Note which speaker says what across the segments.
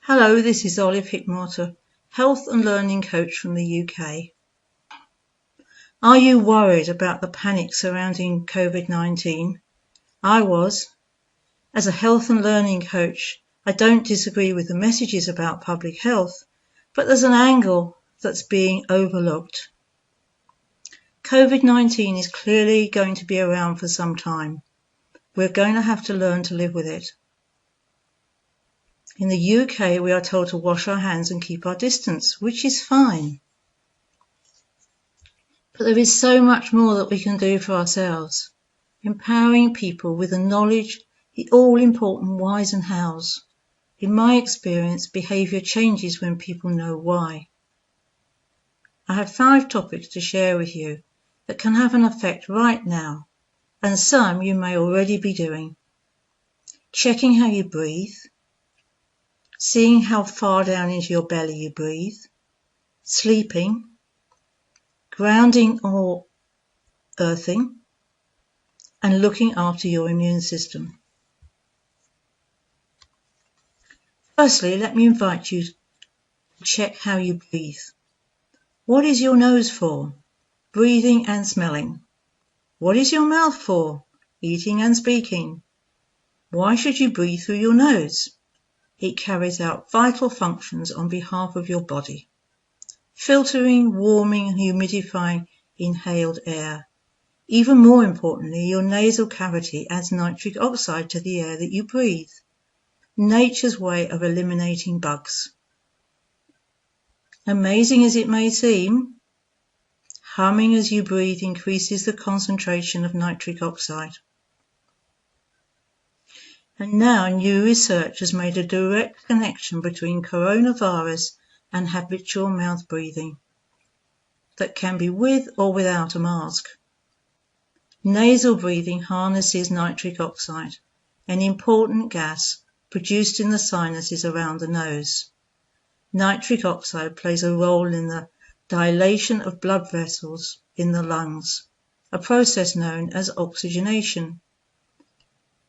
Speaker 1: Hello, this is Olive Hickmott, health and learning coach from the UK. Are you worried about the panic surrounding COVID-19? I was. As a health and learning coach, I don't disagree with the messages about public health, but there's an angle that's being overlooked. COVID-19 is clearly going to be around for some time. We're going to have to learn to live with it. In the UK, we are told to wash our hands and keep our distance, which is fine. But there is so much more that we can do for ourselves, empowering people with the knowledge, the all-important whys and hows. In my experience, behaviour changes when people know why. I have 5 topics to share with you that can have an effect right now, and some you may already be doing. Checking how you breathe, seeing how far down into your belly you breathe, sleeping, grounding or earthing, and looking after your immune system. Firstly, let me invite you to check how you breathe. What is your nose for? Breathing and smelling. What is your mouth for? Eating and speaking. Why should you breathe through your nose? It carries out vital functions on behalf of your body, filtering, warming and humidifying inhaled air. Even more importantly, your nasal cavity adds nitric oxide to the air that you breathe. Nature's way of eliminating bugs. Amazing as it may seem, humming as you breathe increases the concentration of nitric oxide. And now new research has made a direct connection between coronavirus and habitual mouth breathing that can be with or without a mask. Nasal breathing harnesses nitric oxide, an important gas produced in the sinuses around the nose. Nitric oxide plays a role in the dilation of blood vessels in the lungs, a process known as oxygenation.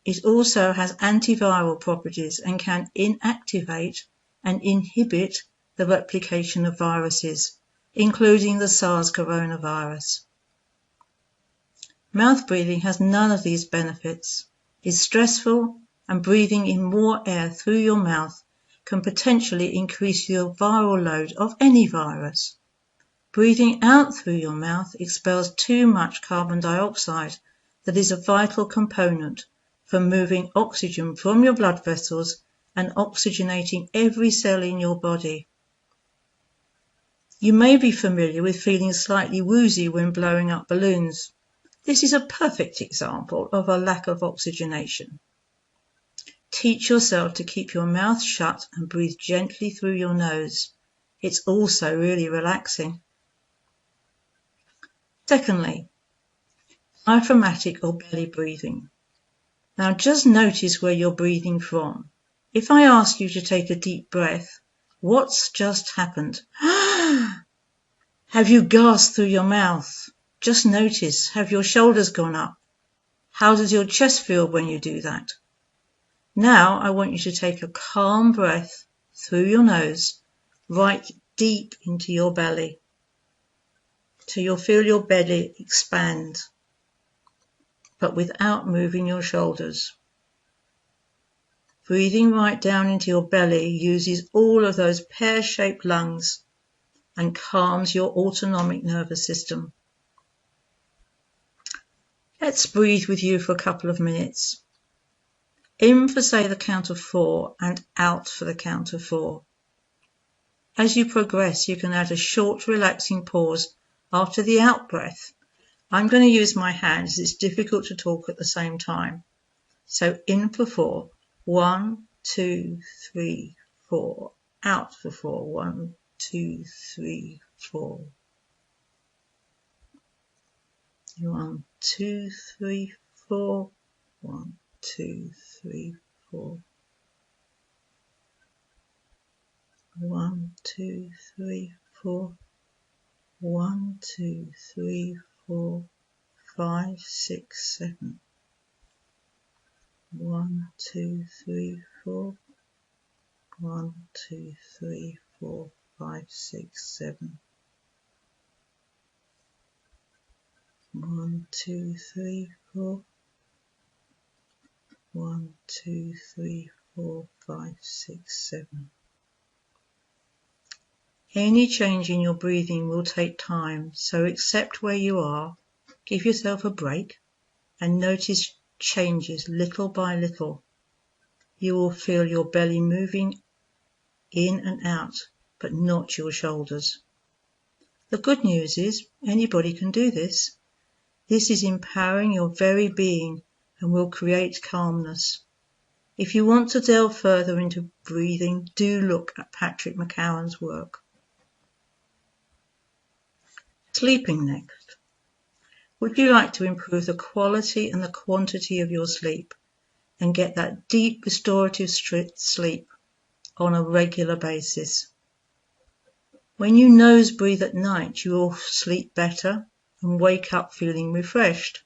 Speaker 1: It also has antiviral properties and can inactivate and inhibit the replication of viruses, including the SARS coronavirus. Mouth breathing has none of these benefits, is stressful, and breathing in more air through your mouth can potentially increase your viral load of any virus. Breathing out through your mouth expels too much carbon dioxide that is a vital component for moving oxygen from your blood vessels and oxygenating every cell in your body. You may be familiar with feeling slightly woozy when blowing up balloons. This is a perfect example of a lack of oxygenation. Teach yourself to keep your mouth shut and breathe gently through your nose. It's also really relaxing. Secondly, diaphragmatic or belly breathing. Now just notice where you're breathing from. If I ask you to take a deep breath, what's just happened? Have you gasped through your mouth? Just notice, have your shoulders gone up? How does your chest feel when you do that? Now I want you to take a calm breath through your nose, right deep into your belly, till you'll feel your belly expand, but without moving your shoulders. Breathing right down into your belly uses all of those pear-shaped lungs and calms your autonomic nervous system. Let's breathe with you for a couple of minutes. In for say the count of 4 and out for the count of 4. As you progress, you can add a short relaxing pause after the out breath. I'm going to use my hands. It's difficult to talk at the same time. So in for 4. 1, 2, 3, 4. Out for 4. 1, 2, 3, 4. 1, 2, 3, 4. 1, 2, 3, 4. 1, 2, 3, 4. 1, 2, 3, 4, 5, 6, 7. 1, 2, 3, 4. 1, 2, 3, 4, 5, 6, 7. 1, 2, 3, 4. 1, 2, 3, 4, 5, 6, 7. Any change in your breathing will take time, so accept where you are, give yourself a break, and notice changes little by little. You will feel your belly moving in and out, but not your shoulders. The good news is anybody can do this. This is empowering your very being and will create calmness. If you want to delve further into breathing, do look at Patrick McCowan's work. Sleeping next. Would you like to improve the quality and the quantity of your sleep and get that deep restorative sleep on a regular basis? When you nose breathe at night, you will sleep better and wake up feeling refreshed.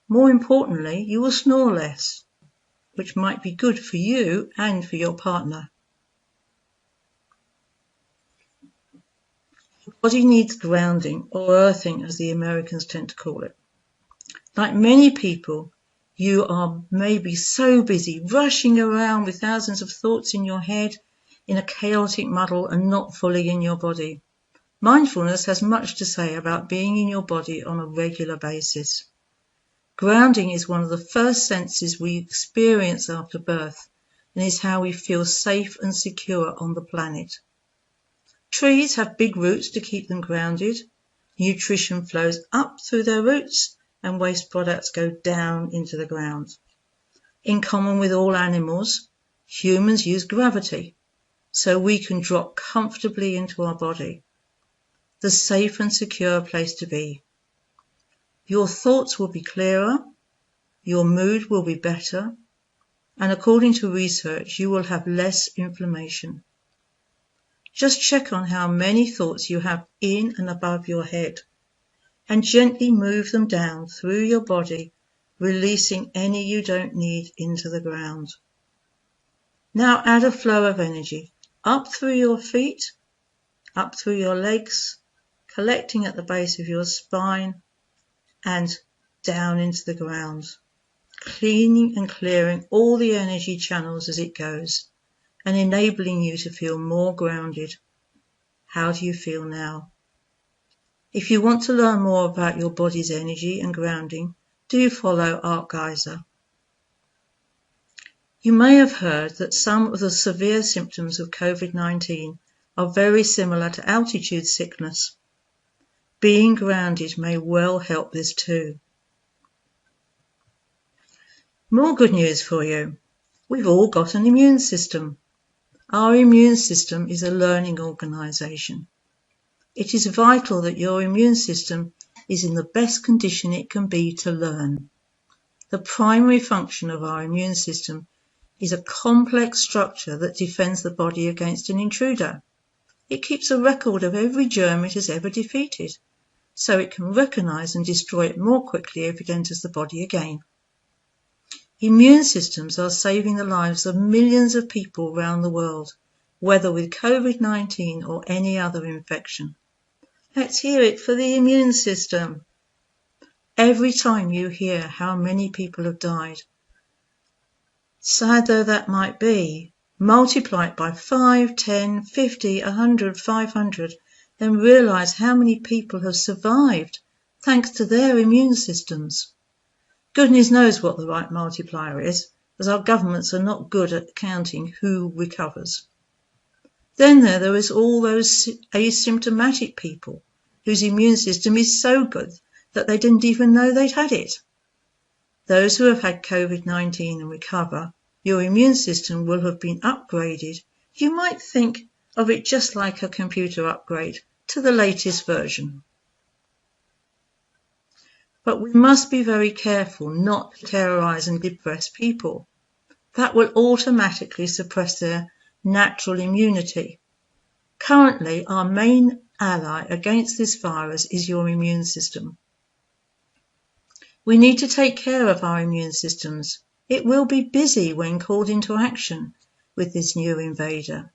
Speaker 1: More importantly, you will snore less, which might be good for you and for your partner. Your body needs grounding, or earthing as the Americans tend to call it. Like many people, you are maybe so busy rushing around with thousands of thoughts in your head in a chaotic muddle and not fully in your body. Mindfulness has much to say about being in your body on a regular basis. Grounding is one of the first senses we experience after birth and is how we feel safe and secure on the planet. Trees have big roots to keep them grounded. Nutrition flows up through their roots and waste products go down into the ground. In common with all animals, humans use gravity, so we can drop comfortably into our body. The safe and secure place to be. Your thoughts will be clearer, your mood will be better, and according to research, you will have less inflammation. Just check on how many thoughts you have in and above your head, and gently move them down through your body, releasing any you don't need into the ground. Now add a flow of energy up through your feet, up through your legs, collecting at the base of your spine, and down into the ground, cleaning and clearing all the energy channels as it goes, and enabling you to feel more grounded. How do you feel now? If you want to learn more about your body's energy and grounding, do follow Art Geyser. You may have heard that some of the severe symptoms of COVID-19 are very similar to altitude sickness. Being grounded may well help this too. More good news for you. We've all got an immune system. Our immune system is a learning organisation. It is vital that your immune system is in the best condition it can be to learn. The primary function of our immune system is a complex structure that defends the body against an intruder. It keeps a record of every germ it has ever defeated, so it can recognise and destroy it more quickly if it enters the body again. Immune systems are saving the lives of millions of people around the world, whether with COVID-19 or any other infection. Let's hear it for the immune system. Every time you hear how many people have died, sad though that might be, multiply it by 5, 10, 50, 100, 500, then realise how many people have survived thanks to their immune systems. Goodness knows what the right multiplier is, as our governments are not good at counting who recovers. Then there is all those asymptomatic people whose immune system is so good that they didn't even know they'd had it. Those who have had COVID-19 and recover, your immune system will have been upgraded. You might think of it just like a computer upgrade to the latest version. But we must be very careful not to terrorise and depress people. That will automatically suppress their natural immunity. Currently, our main ally against this virus is your immune system. We need to take care of our immune systems. It will be busy when called into action, with this new invader.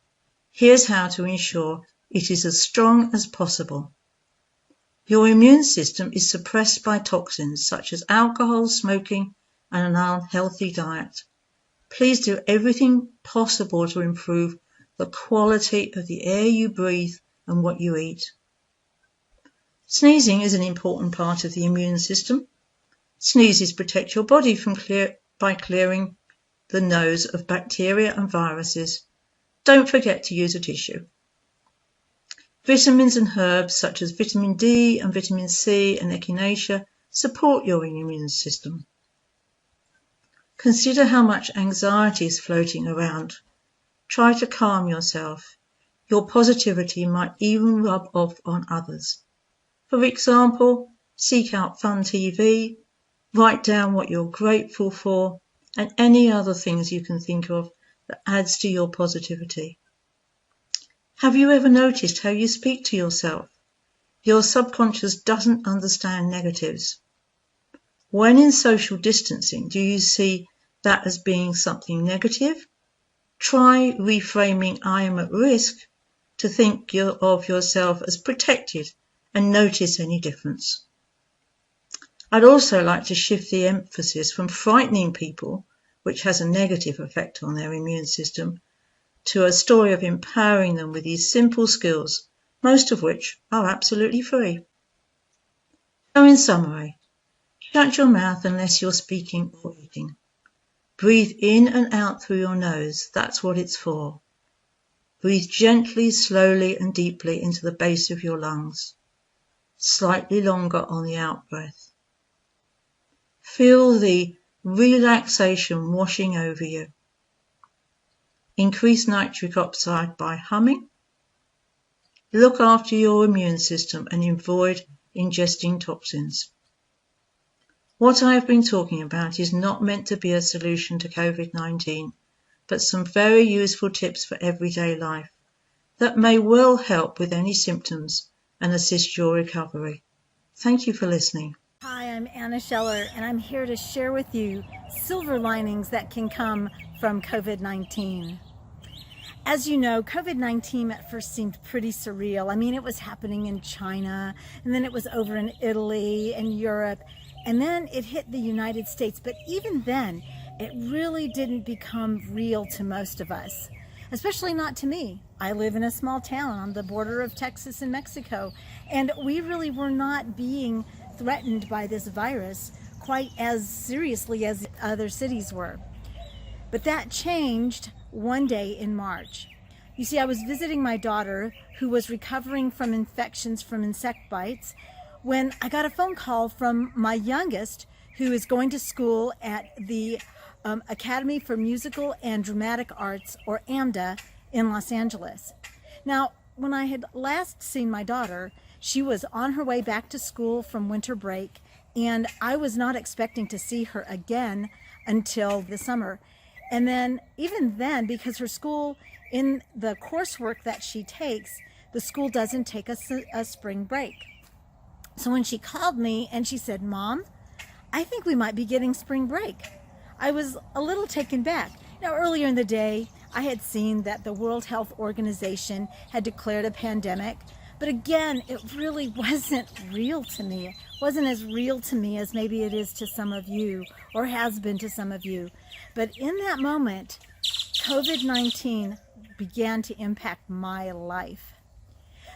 Speaker 1: Here's how to ensure it is as strong as possible. Your immune system is suppressed by toxins such as alcohol, smoking, and an unhealthy diet. Please do everything possible to improve the quality of the air you breathe and what you eat. Sneezing is an important part of the immune system. Sneezes protect your body by clearing the nose of bacteria and viruses. Don't forget to use a tissue. Vitamins and herbs such as vitamin D and vitamin C and echinacea support your immune system. Consider how much anxiety is floating around. Try to calm yourself. Your positivity might even rub off on others. For example, seek out fun TV, write down what you're grateful for, and any other things you can think of that adds to your positivity. Have you ever noticed how you speak to yourself? Your subconscious doesn't understand negatives. When in social distancing, do you see that as being something negative? Try reframing I am at risk to think of yourself as protected and notice any difference. I'd also like to shift the emphasis from frightening people, which has a negative effect on their immune system, to a story of empowering them with these simple skills, most of which are absolutely free. So in summary, shut your mouth unless you're speaking or eating. Breathe in and out through your nose, that's what it's for. Breathe gently, slowly and deeply into the base of your lungs, slightly longer on the out-breath. Feel the relaxation washing over you. Increase nitric oxide by humming. Look after your immune system and avoid ingesting toxins. What I have been talking about is not meant to be a solution to COVID-19, but some very useful tips for everyday life that may well help with any symptoms and assist your recovery. Thank you for listening.
Speaker 2: Hi, I'm Anna Scheller, and I'm here to share with you silver linings that can come from COVID-19. As you know, COVID-19 at first seemed pretty surreal. I mean, it was happening in China, and then it was over in Italy and Europe, and then it hit the United States. But even then, it really didn't become real to most of us, especially not to me. I live in a small town on the border of Texas and Mexico, and we really were not being threatened by this virus quite as seriously as other cities were. But that changed one day in March. You see, I was visiting my daughter who was recovering from infections from insect bites when I got a phone call from my youngest, who is going to school at the Academy for Musical and Dramatic Arts, or AMDA, in Los Angeles. Now, when I had last seen my daughter, she was on her way back to school from winter break, and I was not expecting to see her again until the summer. And then, even then, because her school, in the coursework that she takes, the school doesn't take a spring break. So when she called me and she said, "Mom, I think we might be getting spring break," I was a little taken back. Now, earlier in the day, I had seen that the World Health Organization had declared a pandemic, but again, it really wasn't real to me. It wasn't as real to me as maybe it is to some of you, or has been to some of you. But in that moment, COVID-19 began to impact my life.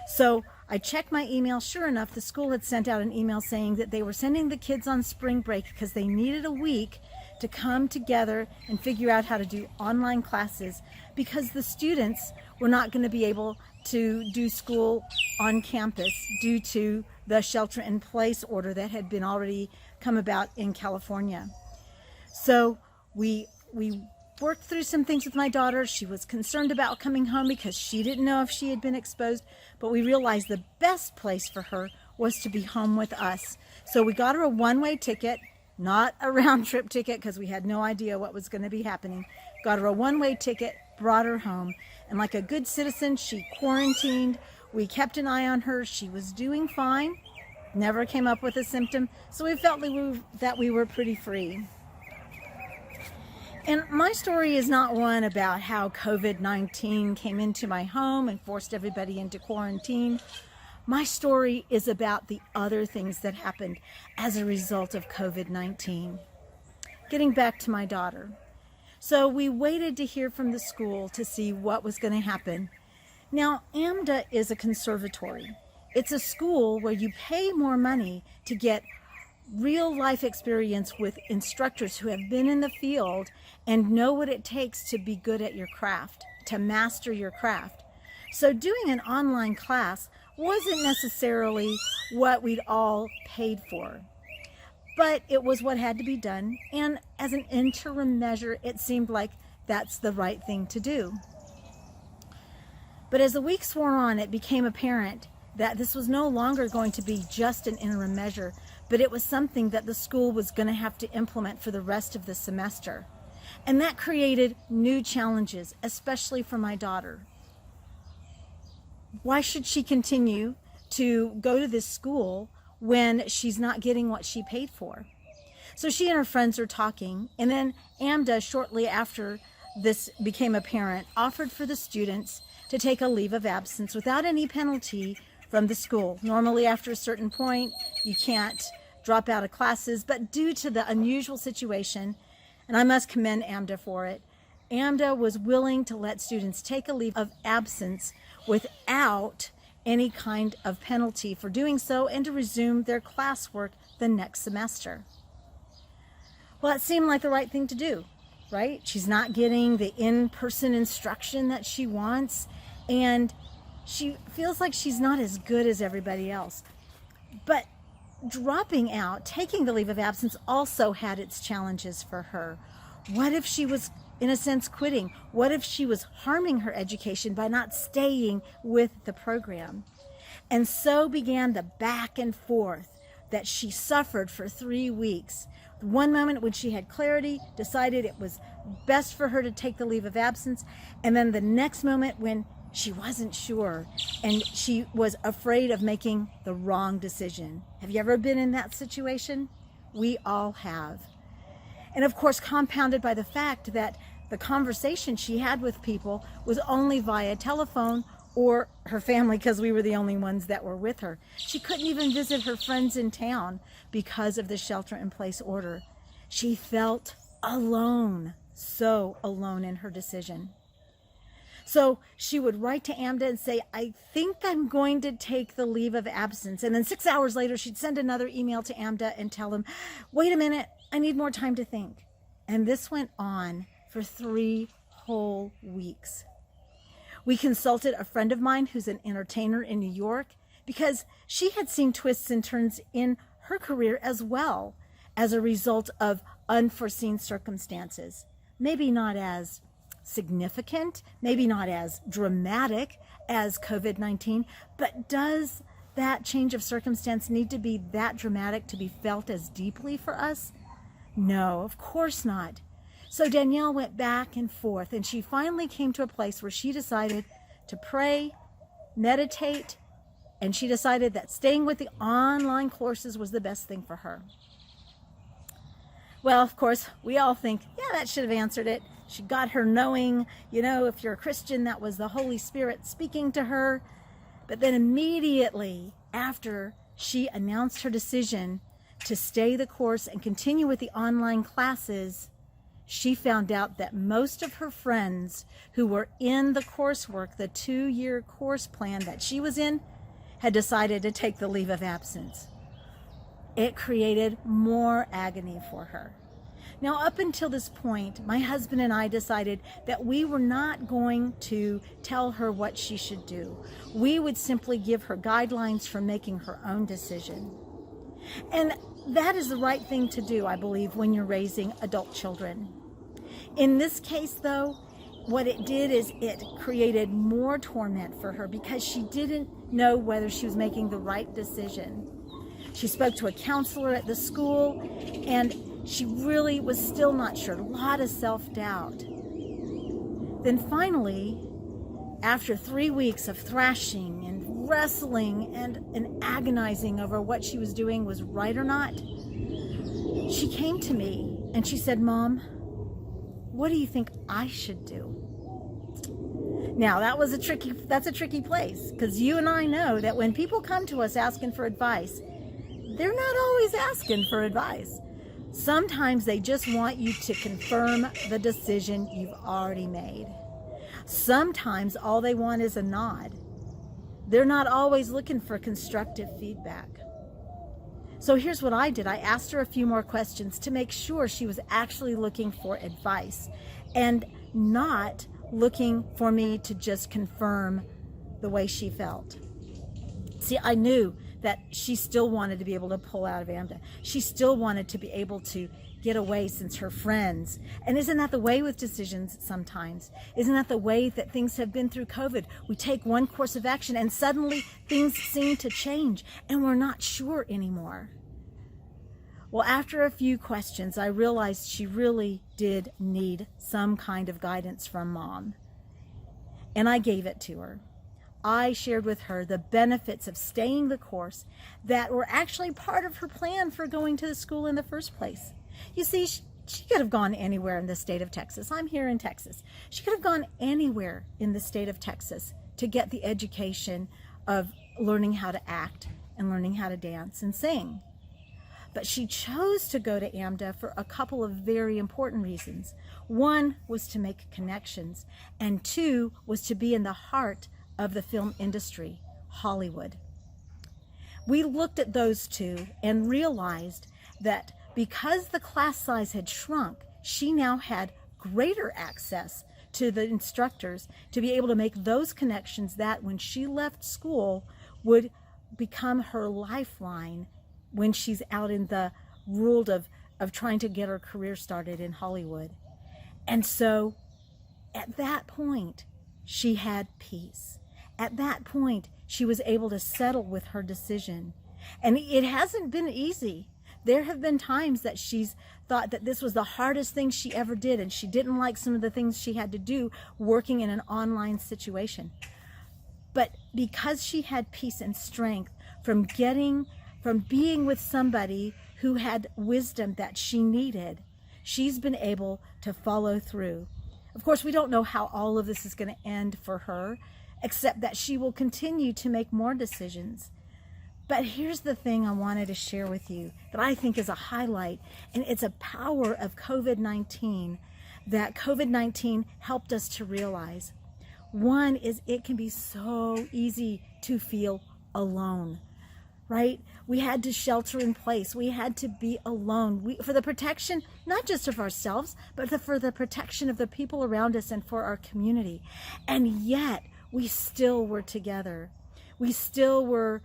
Speaker 2: So I checked my email. Sure enough, the school had sent out an email saying that they were sending the kids on spring break because they needed a week to come together and figure out how to do online classes, because the students were not going to be able to do school on campus due to the shelter-in-place order that had been already come about in California. So we worked through some things with my daughter. She was concerned about coming home because she didn't know if she had been exposed, but we realized the best place for her was to be home with us. So we got her a one-way ticket, not a round-trip ticket, because we had no idea what was going to be happening. Got her a one-way ticket, brought her home, and like a good citizen, she quarantined. We kept an eye on her. She was doing fine, never came up with a symptom, so we felt that we were pretty free. And my story is not one about how COVID-19 came into my home and forced everybody into quarantine. My story is about the other things that happened as a result of COVID-19. Getting back to my daughter. So we waited to hear from the school to see what was going to happen. Now, AMDA is a conservatory. It's a school where you pay more money to get real life experience with instructors who have been in the field and know what it takes to be good at your craft, to master your craft. So doing an online class wasn't necessarily what we'd all paid for, but it was what had to be done, and as an interim measure, it seemed like that's the right thing to do. But as the weeks wore on, it became apparent that this was no longer going to be just an interim measure, but it was something that the school was going to have to implement for the rest of the semester. And that created new challenges, especially for my daughter. Why should she continue to go to this school when she's not getting what she paid for? So she and her friends are talking, and then AMDA, shortly after this became apparent, offered for the students to take a leave of absence without any penalty from the school. Normally, after a certain point, you can't drop out of classes, but due to the unusual situation, and I must commend AMDA for it, AMDA was willing to let students take a leave of absence without any kind of penalty for doing so and to resume their classwork the next semester. Well, it seemed like the right thing to do, right? She's not getting the in-person instruction that she wants, and she feels like she's not as good as everybody else. But dropping out, taking the leave of absence, also had its challenges for her. What if she was, in a sense, quitting? What if she was harming her education by not staying with the program? And so began the back and forth that she suffered for 3 weeks. One moment when she had clarity, decided it was best for her to take the leave of absence, and then the next moment when she wasn't sure and she was afraid of making the wrong decision. Have you ever been in that situation? We all have. And of course, compounded by the fact that the conversation she had with people was only via telephone or her family, because we were the only ones that were with her. She couldn't even visit her friends in town because of the shelter-in-place order. She felt alone, so alone in her decision. So she would write to AMDA and say, I think I'm going to take the leave of absence. And then 6 hours later, she'd send another email to AMDA and tell them, wait a minute, I need more time to think. And this went on for 3 whole weeks. We consulted a friend of mine who's an entertainer in New York because she had seen twists and turns in her career as well as a result of unforeseen circumstances. Maybe not as significant, maybe not as dramatic as COVID-19, but does that change of circumstance need to be that dramatic to be felt as deeply for us? No, of course not. So Danielle went back and forth, and she finally came to a place where she decided to pray, meditate, and she decided that staying with the online courses was the best thing for her. Well, of course, we all think, yeah, that should have answered it. She got her knowing, if you're a Christian, that was the Holy Spirit speaking to her. But then immediately after she announced her decision to stay the course and continue with the online classes, she found out that most of her friends who were in the coursework, the 2-year course plan that she was in, had decided to take the leave of absence. It created more agony for her. Now, up until this point, my husband and I decided that we were not going to tell her what she should do. We would simply give her guidelines for making her own decision. And that is the right thing to do, I believe, when you're raising adult children. In this case, though, what it did is it created more torment for her because she didn't know whether she was making the right decision. She spoke to a counselor at the school, and she really was still not sure, a lot of self-doubt. Then finally, after 3 weeks of thrashing and wrestling and agonizing over what she was doing was right or not, she came to me and she said, Mom, What do you think I should do? Now, that's a tricky place, because you and I know that when people come to us asking for advice, they're not always asking for advice. Sometimes they just want you to confirm the decision you've already made. Sometimes all they want is a nod. They're not always looking for constructive feedback. So here's what I did. I asked her a few more questions to make sure she was actually looking for advice and not looking for me to just confirm the way she felt. See, I knew that she still wanted to be able to pull out of AMDA. She still wanted to be able to get away since her friends. And isn't that the way with decisions sometimes? Isn't that the way that things have been through COVID? We take one course of action and suddenly things seem to change and we're not sure anymore. Well, after a few questions, I realized she really did need some kind of guidance from Mom. And I gave it to her. I shared with her the benefits of staying the course that were actually part of her plan for going to the school in the first place. You see, she could have gone anywhere in the state of Texas. I'm here in Texas. She could have gone anywhere in the state of Texas to get the education of learning how to act and learning how to dance and sing. But she chose to go to AMDA for a couple of very important reasons. One was to make connections, and two was to be in the heart of the film industry, Hollywood. We looked at those two and realized that because the class size had shrunk, she now had greater access to the instructors to be able to make those connections that when she left school would become her lifeline when she's out in the world of trying to get her career started in Hollywood. And so at that point, she had peace. At that point, she was able to settle with her decision. And it hasn't been easy. There have been times that she's thought that this was the hardest thing she ever did, and she didn't like some of the things she had to do working in an online situation. But because she had peace and strength from being with somebody who had wisdom that she needed, she's been able to follow through. Of course, we don't know how all of this is going to end for her, except that she will continue to make more decisions. But here's the thing I wanted to share with you that I think is a highlight, and it's a power of COVID-19 that COVID-19 helped us to realize. One is it can be so easy to feel alone, right? We had to shelter in place. We had to be alone for the protection, not just of ourselves, but for the protection of the people around us and for our community. And yet we still were together. We still were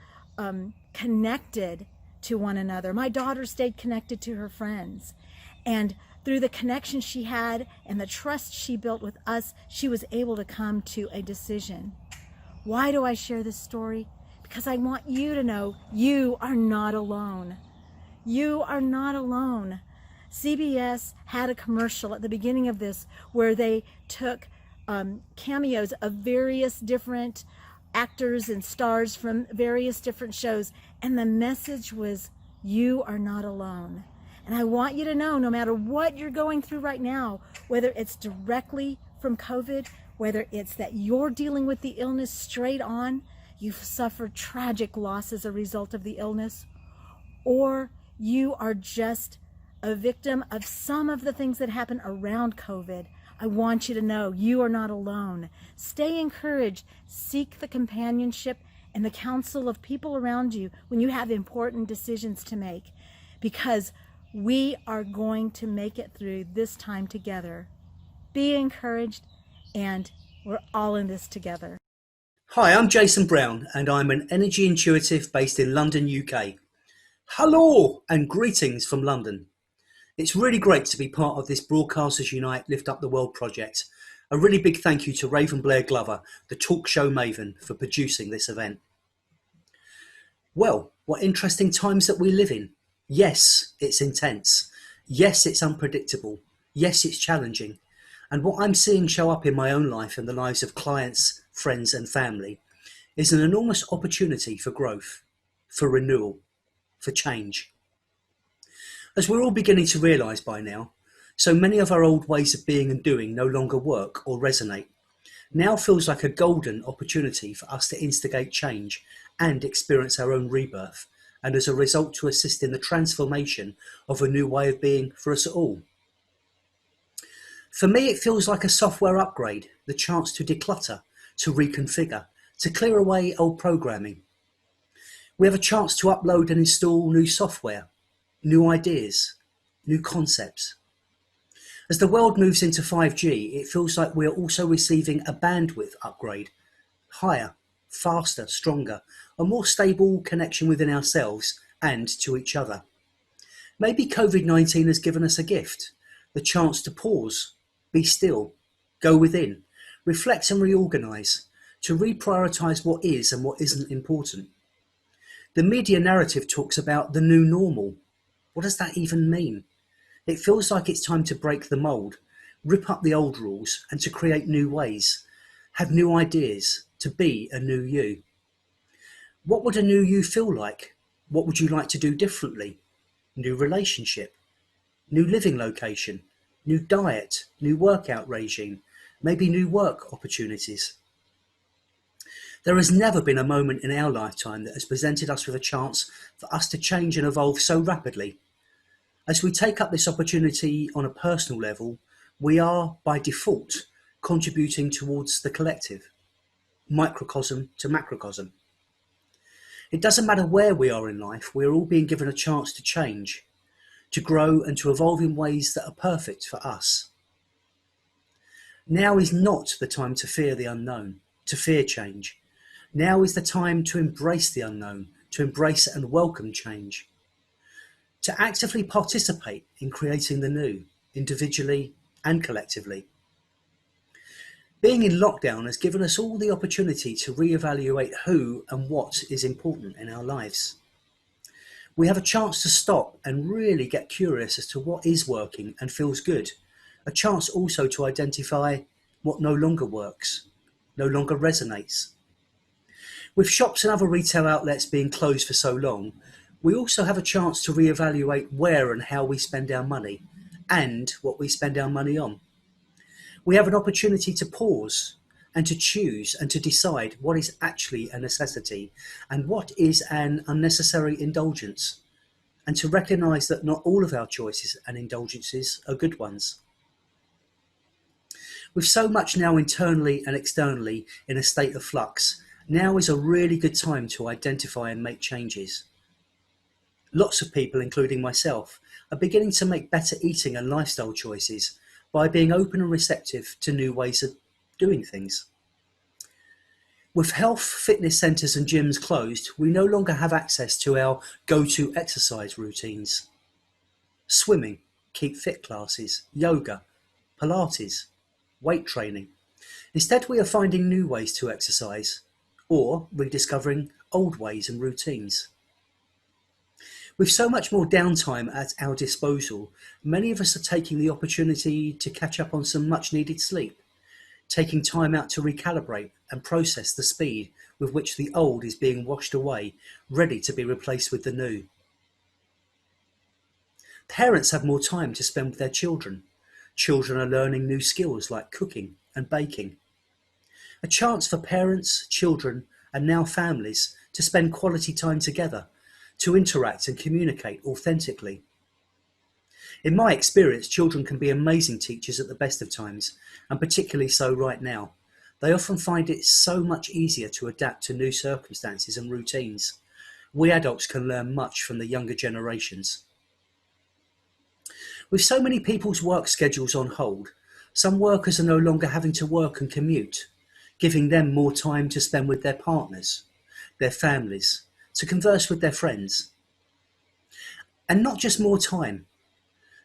Speaker 2: connected to one another. My daughter stayed connected to her friends. And through the connection she had and the trust she built with us, she was able to come to a decision. Why do I share this story? Because I want you to know you are not alone. You are not alone. CBS had a commercial at the beginning of this where they took cameos of various different actors and stars from various different shows, and the message was, you are not alone. And I want you to know, no matter what you're going through right now, whether it's directly from COVID, whether it's that you're dealing with the illness straight on, you've suffered tragic loss as a result of the illness, or you are just a victim of some of the things that happen around COVID, I want you to know you are not alone. Stay encouraged. Seek the companionship and the counsel of people around you when you have important decisions to make, because we are going to make it through this time together. Be encouraged, and we're all in this together.
Speaker 3: Hi, I'm Jason Browne, and I'm an energy intuitive based in London, UK. Hello and greetings from London. It's really great to be part of this Broadcasters Unite Lift Up the World project. A really big thank you to Raven Blair Glover, the talk show maven, for producing this event. Well, what interesting times that we live in. Yes, it's intense. Yes, it's unpredictable. Yes, it's challenging. And what I'm seeing show up in my own life and the lives of clients, friends and family is an enormous opportunity for growth, for renewal, for change. As we're all beginning to realise by now, So many of our old ways of being and doing no longer work or resonate. Now feels like a golden opportunity for us to instigate change and experience our own rebirth, and as a result to assist in the transformation of a new way of being for us all. For me, it feels like a software upgrade, the chance to declutter, to reconfigure, to clear away old programming. We have a chance to upload and install new software, new ideas, new concepts. As the world moves into 5G, it feels like we are also receiving a bandwidth upgrade, higher, faster, stronger, a more stable connection within ourselves and to each other. Maybe COVID-19 has given us a gift, the chance to pause, be still, go within, reflect and reorganise, to reprioritise what is and what isn't important. The media narrative talks about the new normal. What does that even mean? It feels like it's time to break the mould, rip up the old rules and to create new ways, have new ideas, to be a new you. What would a new you feel like? What would you like to do differently? New relationship, new living location, new diet, new workout regime, maybe new work opportunities. There has never been a moment in our lifetime that has presented us with a chance for us to change and evolve so rapidly. As we take up this opportunity on a personal level, we are, by default, contributing towards the collective, microcosm to macrocosm. It doesn't matter where we are in life, we are all being given a chance to change, to grow and to evolve in ways that are perfect for us. Now is not the time to fear the unknown, to fear change. Now is the time to embrace the unknown, to embrace and welcome change. To actively participate in creating the new, individually and collectively. Being in lockdown has given us all the opportunity to reevaluate who and what is important in our lives. We have a chance to stop and really get curious as to what is working and feels good. A chance also to identify what no longer works, no longer resonates. With shops and other retail outlets being closed for so long, we also have a chance to reevaluate where and how we spend our money and what we spend our money on. We have an opportunity to pause and to choose and to decide what is actually a necessity and what is an unnecessary indulgence, and to recognise that not all of our choices and indulgences are good ones. With so much now internally and externally in a state of flux, now is a really good time to identify and make changes. Lots of people, including myself, are beginning to make better eating and lifestyle choices by being open and receptive to new ways of doing things. With health, fitness centres and gyms closed, we no longer have access to our go-to exercise routines. Swimming, keep fit classes, yoga, Pilates, weight training. Instead, we are finding new ways to exercise or rediscovering old ways and routines. With so much more downtime at our disposal, many of us are taking the opportunity to catch up on some much needed sleep, taking time out to recalibrate and process the speed with which the old is being washed away, ready to be replaced with the new. Parents have more time to spend with their children. Children are learning new skills like cooking and baking. A chance for parents, children, and now families to spend quality time together, to interact and communicate authentically. In my experience, children can be amazing teachers at the best of times, and particularly so right now. They often find it so much easier to adapt to new circumstances and routines. We adults can learn much from the younger generations. With so many people's work schedules on hold, some workers are no longer having to work and commute, giving them more time to spend with their partners, their families, to converse with their friends. And not just more time,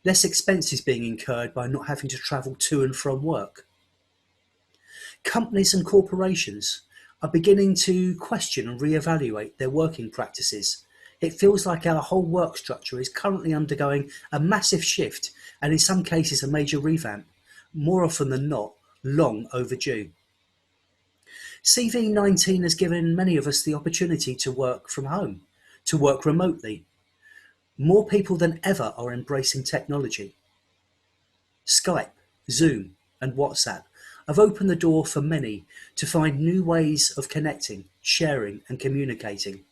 Speaker 3: less expenses being incurred by not having to travel to and from work. Companies and corporations are beginning to question and reevaluate their working practices. It feels like our whole work structure is currently undergoing a massive shift and in some cases a major revamp, more often than not, long overdue. CV-19 has given many of us the opportunity to work from home, to work remotely. More people than ever are embracing technology. Skype, Zoom, and WhatsApp have opened the door for many to find new ways of connecting, sharing, and communicating.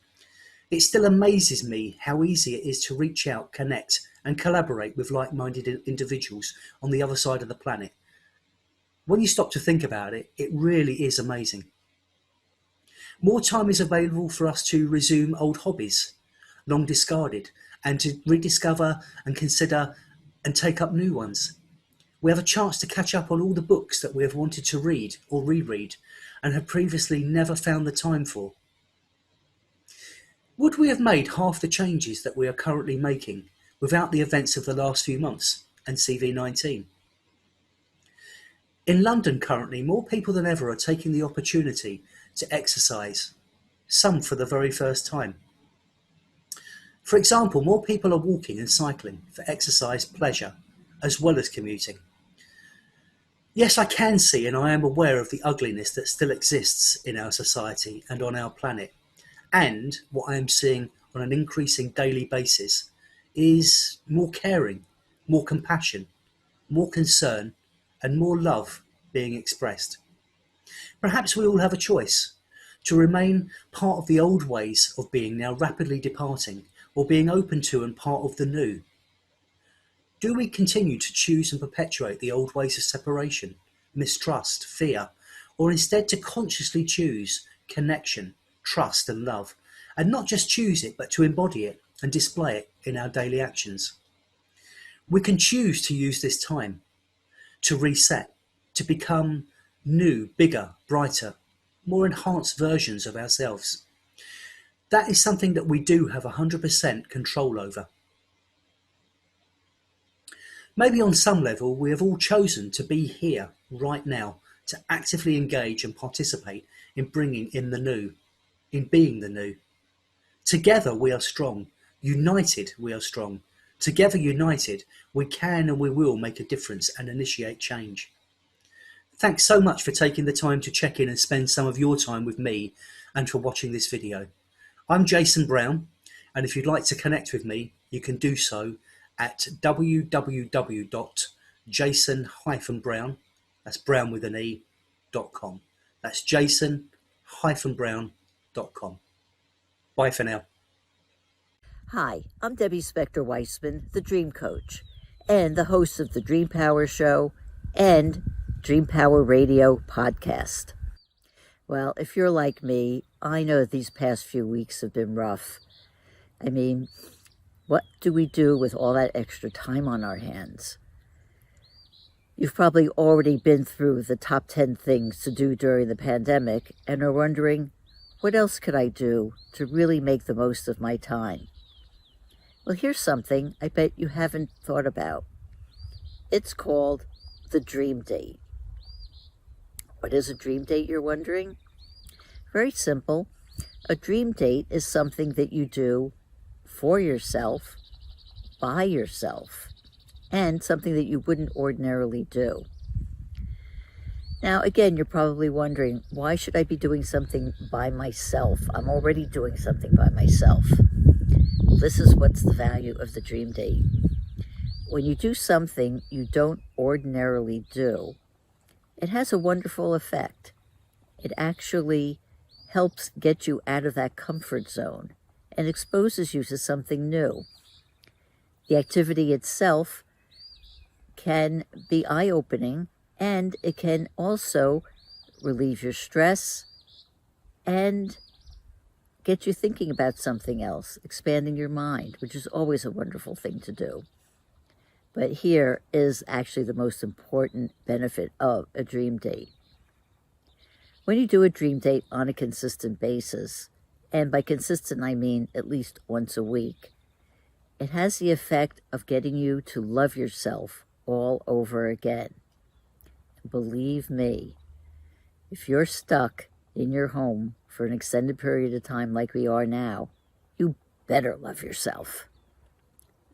Speaker 3: It still amazes me how easy it is to reach out, connect, and collaborate with like-minded individuals on the other side of the planet. When you stop to think about it, it really is amazing. More time is available for us to resume old hobbies, long discarded, and to rediscover and consider and take up new ones. We have a chance to catch up on all the books that we have wanted to read or reread and have previously never found the time for. Would we have made half the changes that we are currently making without the events of the last few months and CV-19? In London currently, more people than ever are taking the opportunity to exercise, some for the very first time. For example, more people are walking and cycling for exercise, pleasure, as well as commuting. Yes, I can see and I am aware of the ugliness that still exists in our society and on our planet. And what I am seeing on an increasing daily basis is more caring, more compassion, more concern, and more love being expressed. Perhaps we all have a choice to remain part of the old ways of being now rapidly departing, or being open to and part of the new. Do we continue to choose and perpetuate the old ways of separation, mistrust, fear, or instead to consciously choose connection, trust and love, and not just choose it but to embody it and display it in our daily actions? We can choose to use this time to reset, to become new, bigger, brighter, more enhanced versions of ourselves. That is something that we do have 100% control over. Maybe on some level we have all chosen to be here right now, to actively engage and participate in bringing in the new, in being the new. Together we are strong, united we are strong. Together united, we can and we will make a difference and initiate change. Thanks so much for taking the time to check in and spend some of your time with me and for watching this video. I'm Jason Browne, and if you'd like to connect with me, you can do so at www.jason-brown, that's Brown with an E.com. That's jason-brown.com. Bye for now.
Speaker 4: Hi, I'm Debbie Spector Weisman, the Dream Coach, and the host of the Dream Power Show and Dream Power Radio podcast. Well, if you're like me, I know that these past few weeks have been rough. I mean, what do we do with all that extra time on our hands? You've probably already been through the top 10 things to do during the pandemic and are wondering, what else could I do to really make the most of my time? Well, here's something I bet you haven't thought about. It's called the dream date. What is a dream date, you're wondering? Very simple. A dream date is something that you do for yourself, by yourself, and something that you wouldn't ordinarily do. Now, again, you're probably wondering, why should I be doing something by myself? I'm already doing something by myself. This is what's the value of the dream date. When you do something you don't ordinarily do, it has a wonderful effect. It actually helps get you out of that comfort zone and exposes you to something new. The activity itself can be eye-opening, and it can also relieve your stress and get you thinking about something else, expanding your mind, which is always a wonderful thing to do. But here is actually the most important benefit of a dream date. When you do a dream date on a consistent basis, and by consistent I mean at least once a week, it has the effect of getting you to love yourself all over again. Believe me, if you're stuck in your home for an extended period of time like we are now, you better love yourself.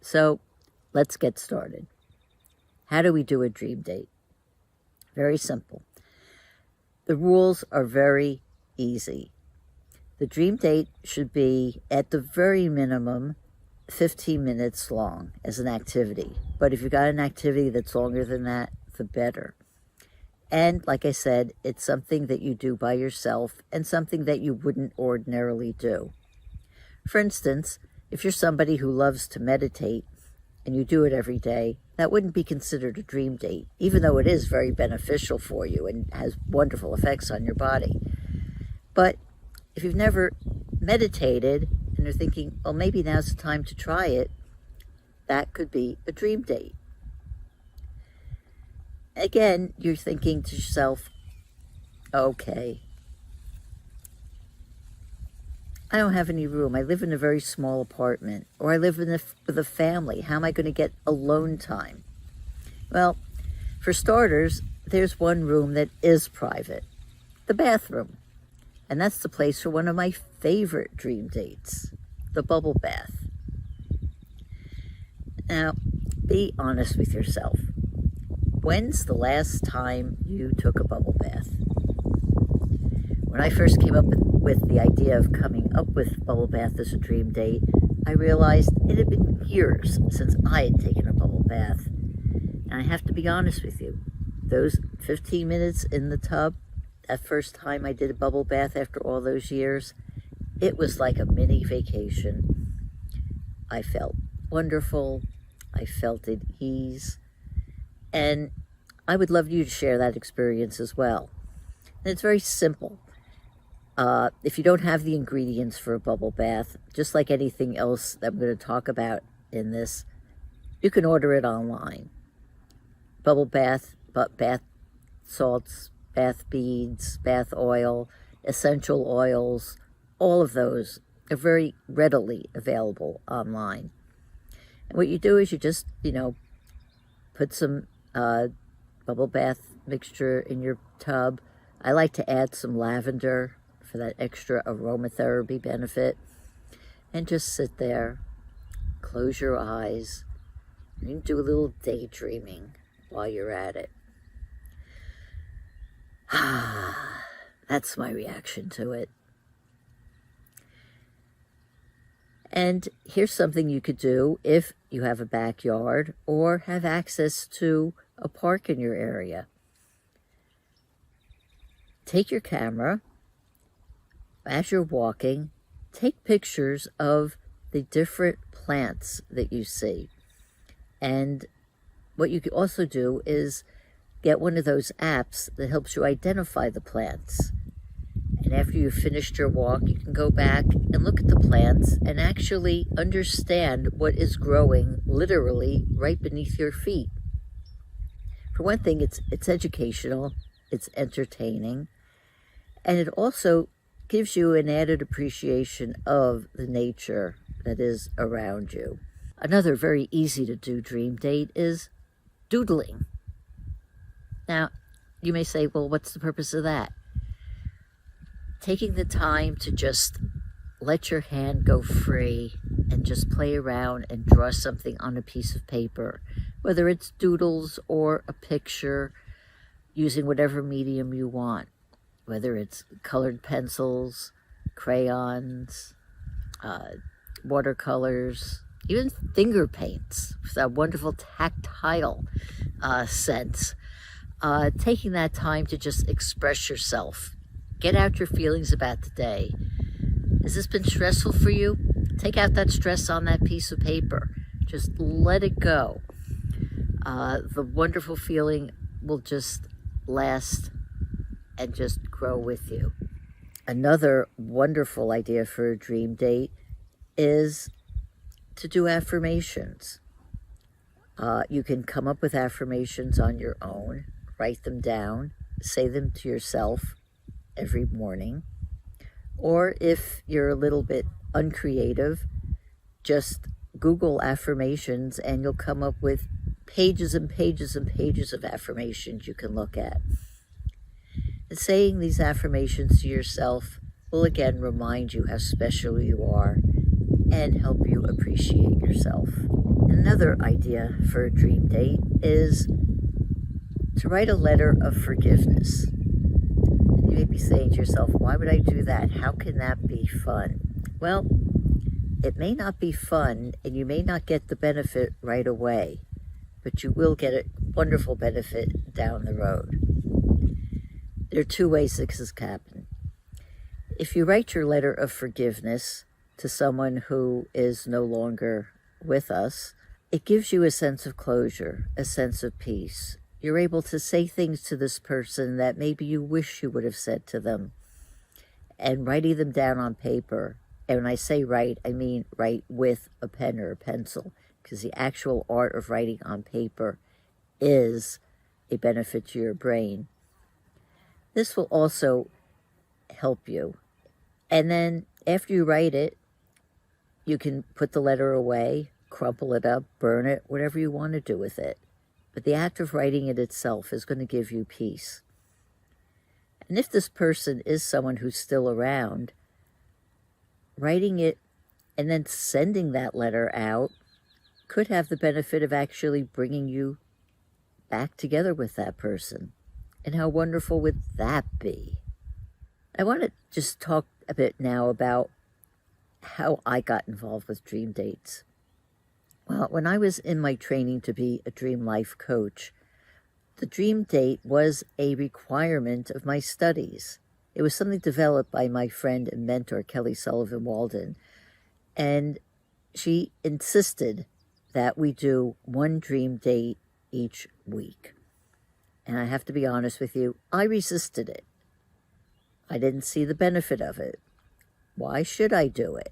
Speaker 4: So let's get started. How do we do a dream date? Very simple. The rules are very easy. The dream date should be, at the very minimum, 15 minutes long as an activity. But if you've got an activity that's longer than that, the better. And like I said, it's something that you do by yourself and something that you wouldn't ordinarily do. For instance, if you're somebody who loves to meditate and you do it every day, that wouldn't be considered a dream date, even though it is very beneficial for you and has wonderful effects on your body. But if you've never meditated and you're thinking, well, maybe now's the time to try it, that could be a dream date. Again, you're thinking to yourself, okay, I don't have any room. I live in a very small apartment, or I live with a family. How am I going to get alone time? Well, for starters, there's one room that is private, the bathroom. And that's the place for one of my favorite dream dates, the bubble bath. Now, be honest with yourself. When's the last time you took a bubble bath? When I first came up with the idea of coming up with bubble bath as a dream date, I realized it had been years since I had taken a bubble bath. And I have to be honest with you, those 15 minutes in the tub, that first time I did a bubble bath after all those years, it was like a mini vacation. I felt wonderful. I felt at ease. And I would love you to share that experience as well. And it's very simple. If you don't have the ingredients for a bubble bath, just like anything else that I'm going to talk about in this, you can order it online. Bubble bath, bath salts, bath beads, bath oil, essential oils, all of those are very readily available online. And what you do is you just, put some bubble bath mixture in your tub. I like to add some lavender for that extra aromatherapy benefit. And just sit there, close your eyes, and do a little daydreaming while you're at it. That's my reaction to it. And here's something you could do if you have a backyard or have access to a park in your area. Take your camera, as you're walking, take pictures of the different plants that you see. And what you could also do is get one of those apps that helps you identify the plants. And after you've finished your walk, you can go back and look at the plants and actually understand what is growing literally right beneath your feet. For one thing, it's educational, it's entertaining, and it also gives you an added appreciation of the nature that is around you. Another very easy to do dream date is doodling. Now, you may say, well, what's the purpose of that? Taking the time to just let your hand go free and just play around and draw something on a piece of paper, whether it's doodles or a picture, using whatever medium you want, whether it's colored pencils, crayons, watercolors, even finger paints, with that wonderful tactile sense. Taking that time to just express yourself. Get out your feelings about the day. Has this been stressful for you? Take out that stress on that piece of paper. Just let it go. The wonderful feeling will just last and just grow with you. Another wonderful idea for a dream date is to do affirmations. You can come up with affirmations on your own, write them down, say them to yourself every morning. Or if you're a little bit uncreative, just Google affirmations and you'll come up with pages and pages and pages of affirmations you can look at. And saying these affirmations to yourself will again remind you how special you are and help you appreciate yourself. Another idea for a dream date is to write a letter of forgiveness. You may be saying to yourself, why would I do that? How can that be fun? Well, It may not be fun and you may not get the benefit right away, but you will get a wonderful benefit down the road. There are two ways this can happen. If you write your letter of forgiveness to someone who is no longer with us, it gives you a sense of closure, a sense of peace. You're able to say things to this person that maybe you wish you would have said to them. And writing them down on paper, and when I say write, I mean write with a pen or a pencil, because the actual art of writing on paper is a benefit to your brain. This will also help you. And then after you write it, you can put the letter away, crumple it up, burn it, whatever you want to do with it. But the act of writing it itself is going to give you peace. And if this person is someone who's still around, writing it and then sending that letter out could have the benefit of actually bringing you back together with that person. And how wonderful would that be? I want to just talk a bit now about how I got involved with dream dates. Well, when I was in my training to be a dream life coach, the dream date was a requirement of my studies. It was something developed by my friend and mentor, Kelly Sullivan Walden, and she insisted that we do one dream date each week. And I have to be honest with you, I resisted it. I didn't see the benefit of it. Why should I do it?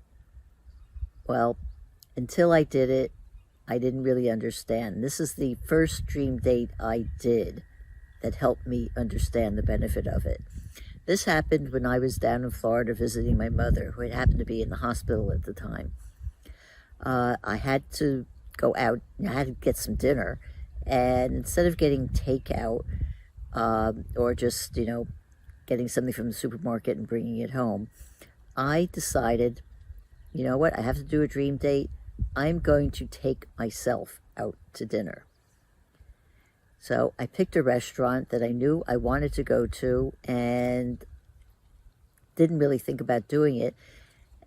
Speaker 4: Well, until I did it, I didn't really understand. This is the first dream date I did that helped me understand the benefit of it. This happened when I was down in Florida visiting my mother, who had happened to be in the hospital at the time. I had to go out, I had to get some dinner, and instead of getting takeout or just, getting something from the supermarket and bringing it home, I decided, you know what, I have to do a dream date. I'm going to take myself out to dinner. So I picked a restaurant that I knew I wanted to go to and didn't really think about doing it.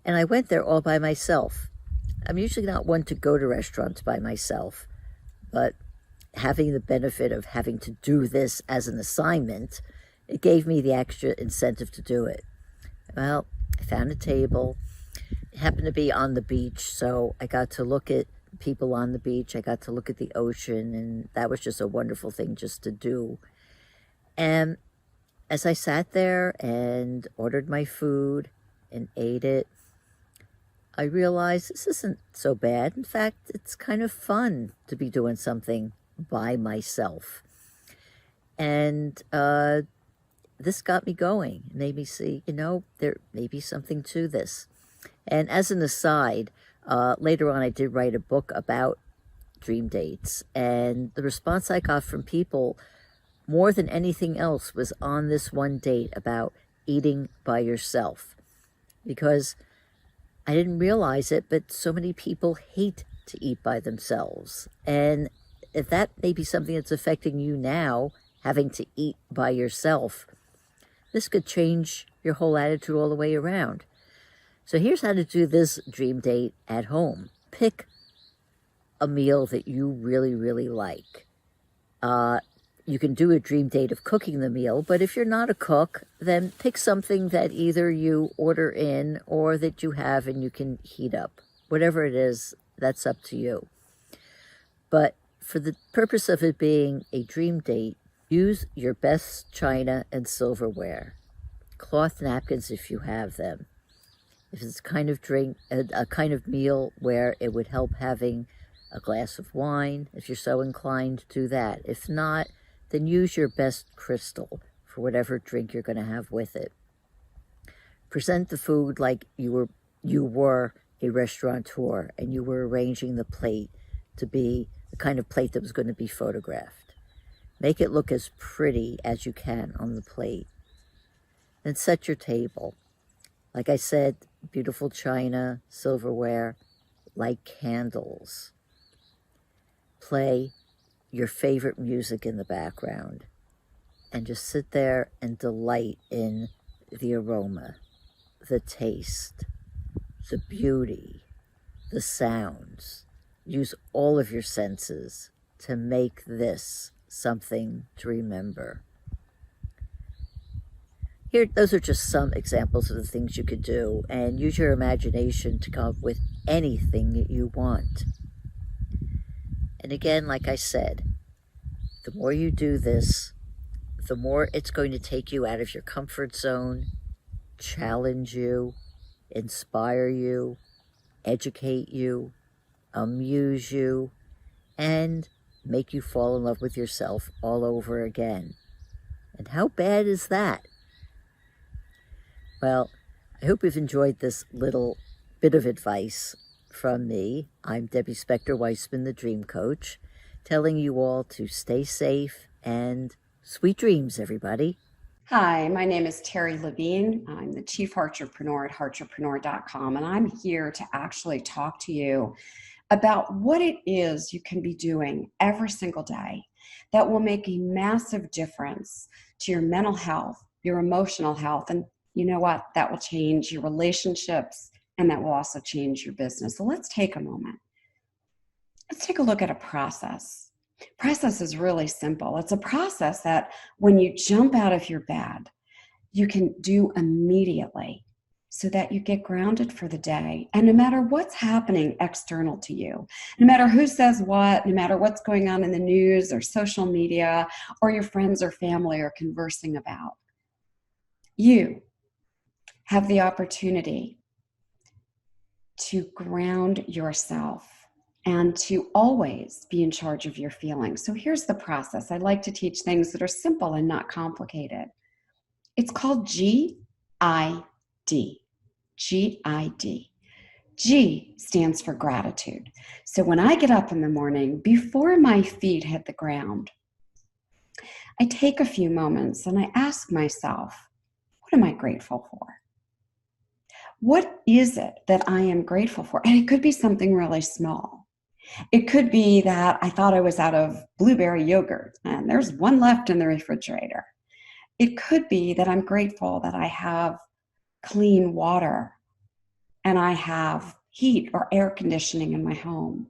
Speaker 4: And I went there all by myself. I'm usually not one to go to restaurants by myself, but having the benefit of having to do this as an assignment, it gave me the extra incentive to do it. Well, I found a table. It happened to be on the beach, so I got to look at people on the beach. I got to look at the ocean, and that was just a wonderful thing just to do. And as I sat there and ordered my food and ate it, I realized this isn't so bad. In fact, it's kind of fun to be doing something by myself. And this got me going. It made me see, there may be something to this. And as an aside, later on I did write a book about dream dates. And the response I got from people, more than anything else, was on this one date about eating by yourself. Because I didn't realize it, but so many people hate to eat by themselves. And if that may be something that's affecting you now, having to eat by yourself, this could change your whole attitude all the way around. So here's how to do this dream date at home. Pick a meal that you really, really like. You can do a dream date of cooking the meal, but if you're not a cook, then pick something that either you order in or that you have and you can heat up. Whatever it is, that's up to you. But for the purpose of it being a dream date, use your best china and silverware. Cloth napkins if you have them. If it's a kind of meal where it would help having a glass of wine, if you're so inclined, do that. If not, then use your best crystal for whatever drink you're going to have with it. Present the food like you were a restaurateur and you were arranging the plate to be the kind of plate that was going to be photographed. Make it look as pretty as you can on the plate. Then set your table. Like I said, beautiful china, silverware, light candles. Play your favorite music in the background and just sit there and delight in the aroma, the taste, the beauty, the sounds. Use all of your senses to make this something to remember. Here, those are just some examples of the things you could do, and use your imagination to come up with anything that you want. And again, like I said, the more you do this, the more it's going to take you out of your comfort zone, challenge you, inspire you, educate you, amuse you, and make you fall in love with yourself all over again. And how bad is that? Well, I hope you've enjoyed this little bit of advice from me. I'm Debbie Spector Weisman, the Dream Coach, telling you all to stay safe and sweet dreams, everybody.
Speaker 5: Hi, my name is Terri Levine. I'm the Chief Heartrepreneur at heartrepreneur.com, and I'm here to actually talk to you about what it is you can be doing every single day that will make a massive difference to your mental health, your emotional health, and you know what? That will change your relationships, and that will also change your business. So let's take a moment. Let's take a look at a process. Process is really simple. It's a process that when you jump out of your bed, you can do immediately so that you get grounded for the day. And no matter what's happening external to you, no matter who says what, no matter what's going on in the news or social media or your friends or family are conversing about, you have the opportunity to ground yourself and to always be in charge of your feelings. So here's the process. I like to teach things that are simple and not complicated. It's called GID. GID. G stands for gratitude. So when I get up in the morning, before my feet hit the ground, I take a few moments and I ask myself, what am I grateful for? What is it that I am grateful for? And it could be something really small. It could be that I thought I was out of blueberry yogurt and there's one left in the refrigerator. It could be that I'm grateful that I have clean water and I have heat or air conditioning in my home,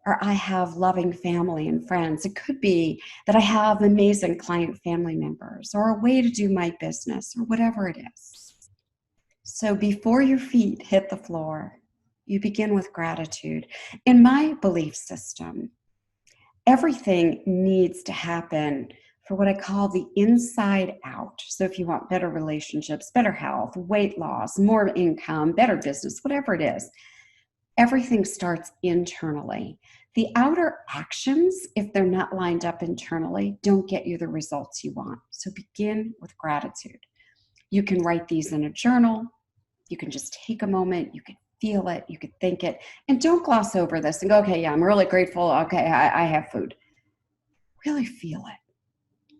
Speaker 5: or I have loving family and friends. It could be that I have amazing client family members or a way to do my business or whatever it is. So before your feet hit the floor, you begin with gratitude. In my belief system, everything needs to happen for what I call the inside out. So if you want better relationships, better health, weight loss, more income, better business, whatever it is, everything starts internally. The outer actions, if they're not lined up internally, don't get you the results you want. So begin with gratitude. You can write these in a journal. You can just take a moment. You can feel it. You could think it. And don't gloss over this and go, okay, yeah, I'm really grateful. Okay, I have food. Really feel it.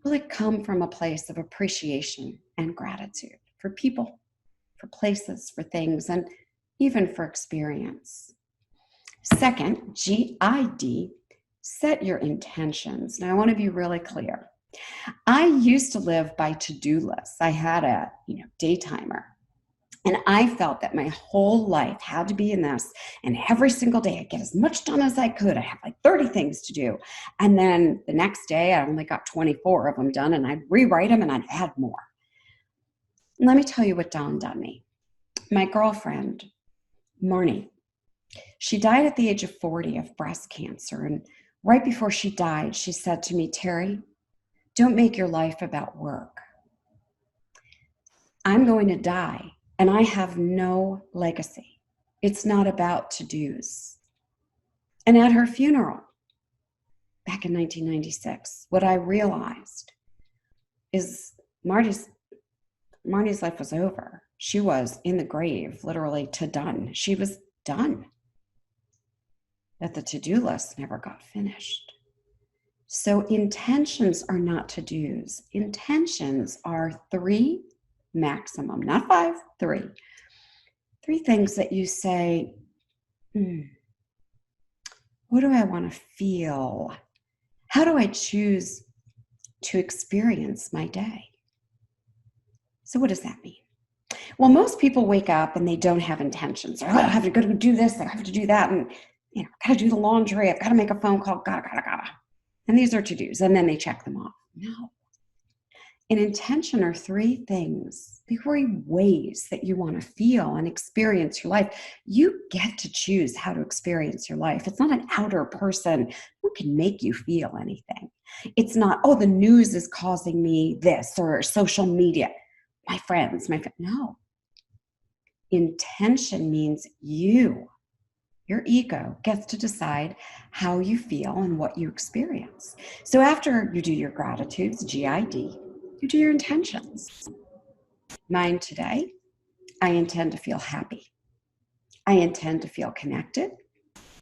Speaker 5: Really come from a place of appreciation and gratitude for people, for places, for things, and even for experience. Second, GID, set your intentions. Now, I want to be really clear. I used to live by to-do lists. I had a day timer. And I felt that my whole life had to be in this. And every single day I'd get as much done as I could. I have like 30 things to do. And then the next day I only got 24 of them done and I'd rewrite them and I'd add more. And let me tell you what dawned on me. My girlfriend, Marnie, she died at the age of 40 of breast cancer. And right before she died, she said to me, Terri, don't make your life about work. I'm going to die. And I have no legacy. It's not about to-dos. And at her funeral, back in 1996, what I realized is Marty's life was over. She was in the grave, literally to done. She was done. But the to-do list never got finished. So intentions are not to-dos. Intentions are 3 maximum, not 5, 3. 3 things that you say, what do I want to feel? How do I choose to experience my day? So what does that mean? Well, most people wake up and they don't have intentions. Oh, I have to go to do this, I have to do that, and I gotta do the laundry, I've got to make a phone call, gotta. And these are to-dos, and then they check them off. No. An intention are 3 things, 3 ways that you want to feel and experience your life. You get to choose how to experience your life. It's not an outer person who can make you feel anything. It's not, oh, the news is causing me this, or social media, my friends. No. Intention means your ego gets to decide how you feel and what you experience. So after you do your gratitudes, GID, you do your intentions. Mine today, I intend to feel happy. I intend to feel connected,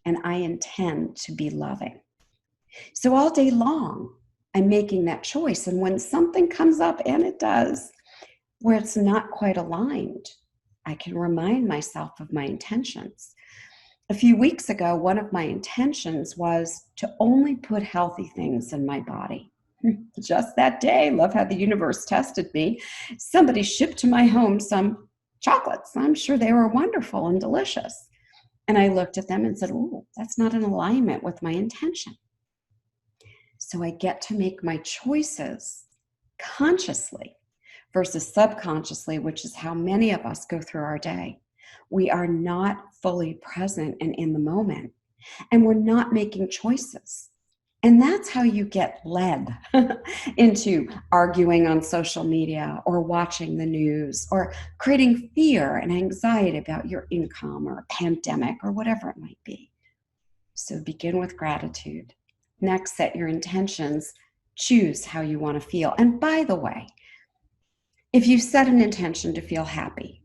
Speaker 5: and I intend to be loving. So all day long, I'm making that choice. And when something comes up, and it does, where it's not quite aligned, I can remind myself of my intentions. A few weeks ago, one of my intentions was to only put healthy things in my body. Just that day, love how the universe tested me. Somebody shipped to my home some chocolates. I'm sure they were wonderful and delicious. And I looked at them and said, oh, that's not in alignment with my intention. So I get to make my choices consciously versus subconsciously, which is how many of us go through our day. We are not fully present and in the moment, and we're not making choices. And that's how you get led into arguing on social media or watching the news or creating fear and anxiety about your income or a pandemic or whatever it might be. So begin with gratitude. Next, set your intentions. Choose how you want to feel. And by the way, if you set an intention to feel happy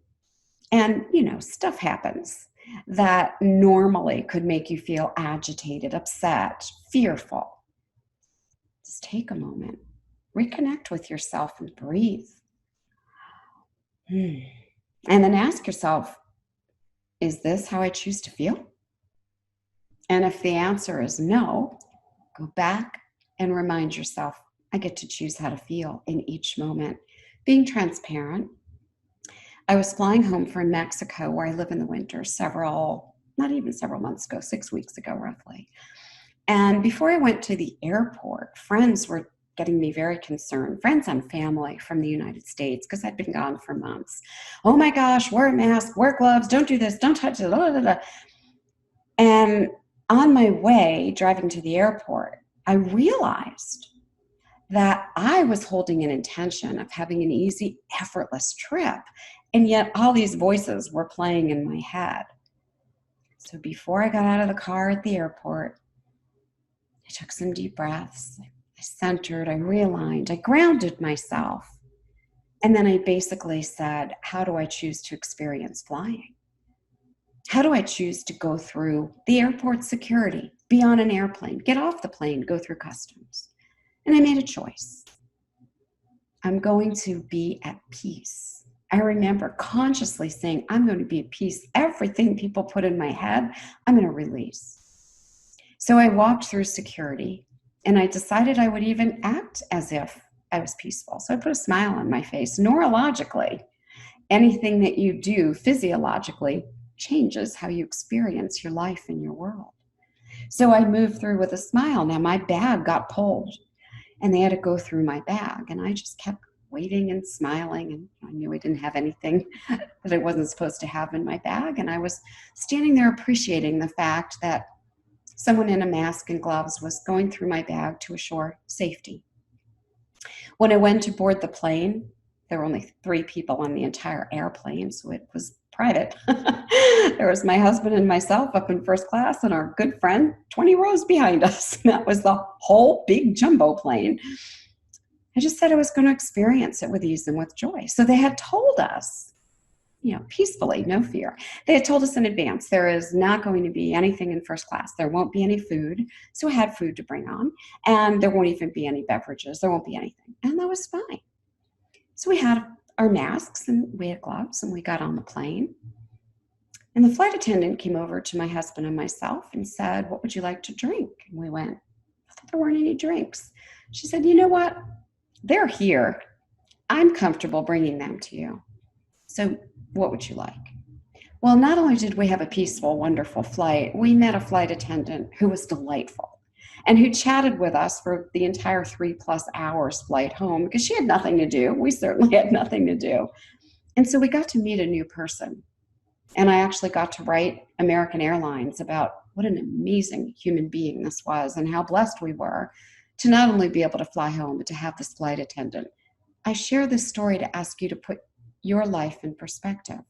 Speaker 5: and, stuff happens that normally could make you feel agitated, upset, fearful, just take a moment, reconnect with yourself and breathe. And then ask yourself, is this how I choose to feel? And if the answer is no, go back and remind yourself, I get to choose how to feel in each moment. Being transparent. I was flying home from Mexico, where I live in the winter, not even several months ago, 6 weeks ago, roughly. And before I went to the airport, friends were getting me very concerned, friends and family from the United States, because I'd been gone for months. Oh my gosh, wear a mask, wear gloves, don't do this, don't touch it. Blah, blah, blah. And on my way, driving to the airport, I realized that I was holding an intention of having an easy, effortless trip. And yet all these voices were playing in my head. So before I got out of the car at the airport, I took some deep breaths. I centered, I realigned, I grounded myself. And then I basically said, how do I choose to experience flying? How do I choose to go through the airport security, be on an airplane, get off the plane, go through customs? And I made a choice. I'm going to be at peace. I remember consciously saying, I'm going to be at peace. Everything people put in my head, I'm going to release. So I walked through security, and I decided I would even act as if I was peaceful. So I put a smile on my face. Neurologically, anything that you do physiologically changes how you experience your life and your world. So I moved through with a smile. Now my bag got pulled, and they had to go through my bag, and I just kept waiting and smiling, and I knew I didn't have anything that I wasn't supposed to have in my bag. And I was standing there appreciating the fact that someone in a mask and gloves was going through my bag to assure safety. When I went to board the plane, there were only 3 people on the entire airplane, so it was private. There was my husband and myself up in first class, and our good friend 20 rows behind us. That was the whole big jumbo plane. I just said I was going to experience it with ease and with joy. So they had told us, peacefully, no fear. They had told us in advance, there is not going to be anything in first class. There won't be any food. So I had food to bring on, and there won't even be any beverages. There won't be anything. And that was fine. So we had our masks and we had gloves, and we got on the plane. And the flight attendant came over to my husband and myself and said, what would you like to drink? And we went, I thought there weren't any drinks. She said, you know what? They're here. I'm comfortable bringing them to you. So what would you like? Well, not only did we have a peaceful, wonderful flight, we met a flight attendant who was delightful and who chatted with us for the entire 3+ hours flight home because she had nothing to do. We certainly had nothing to do. And so we got to meet a new person. And I actually got to write American Airlines about what an amazing human being this was and how blessed we were to not only be able to fly home, but to have this flight attendant. I share this story to ask you to put your life in perspective.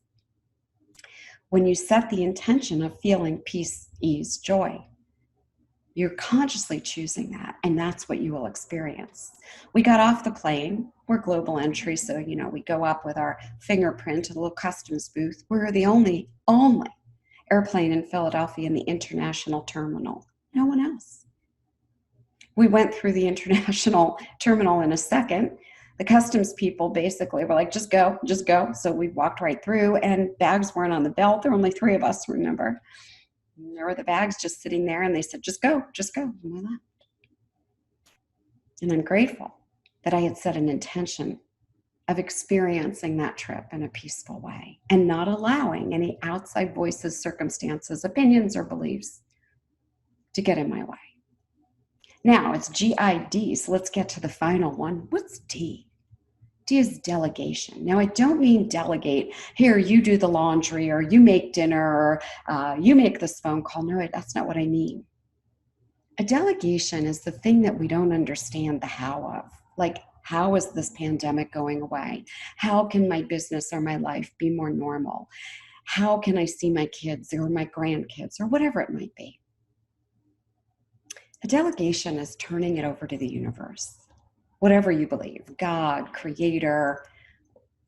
Speaker 5: When you set the intention of feeling peace, ease, joy, you're consciously choosing that, and that's what you will experience. We got off the plane. We're global entry, so we go up with our fingerprint, a little customs booth. We're the only airplane in Philadelphia in the international terminal. No one else. We went through the international terminal in a second. The customs people basically were like, just go, just go. So we walked right through, and bags weren't on the belt. There were only 3 of us, remember? And there were the bags just sitting there, and they said, just go, just go. And we left. And I'm grateful that I had set an intention of experiencing that trip in a peaceful way and not allowing any outside voices, circumstances, opinions, or beliefs to get in my way. Now it's GID, so let's get to the final one. What's D? D is delegation. Now, I don't mean delegate. Here, you do the laundry, or you make dinner, or you make this phone call. No, that's not what I mean. A delegation is the thing that we don't understand the how of. Like, how is this pandemic going away? How can my business or my life be more normal? How can I see my kids or my grandkids or whatever it might be? A delegation is turning it over to the universe. Whatever you believe, God, creator,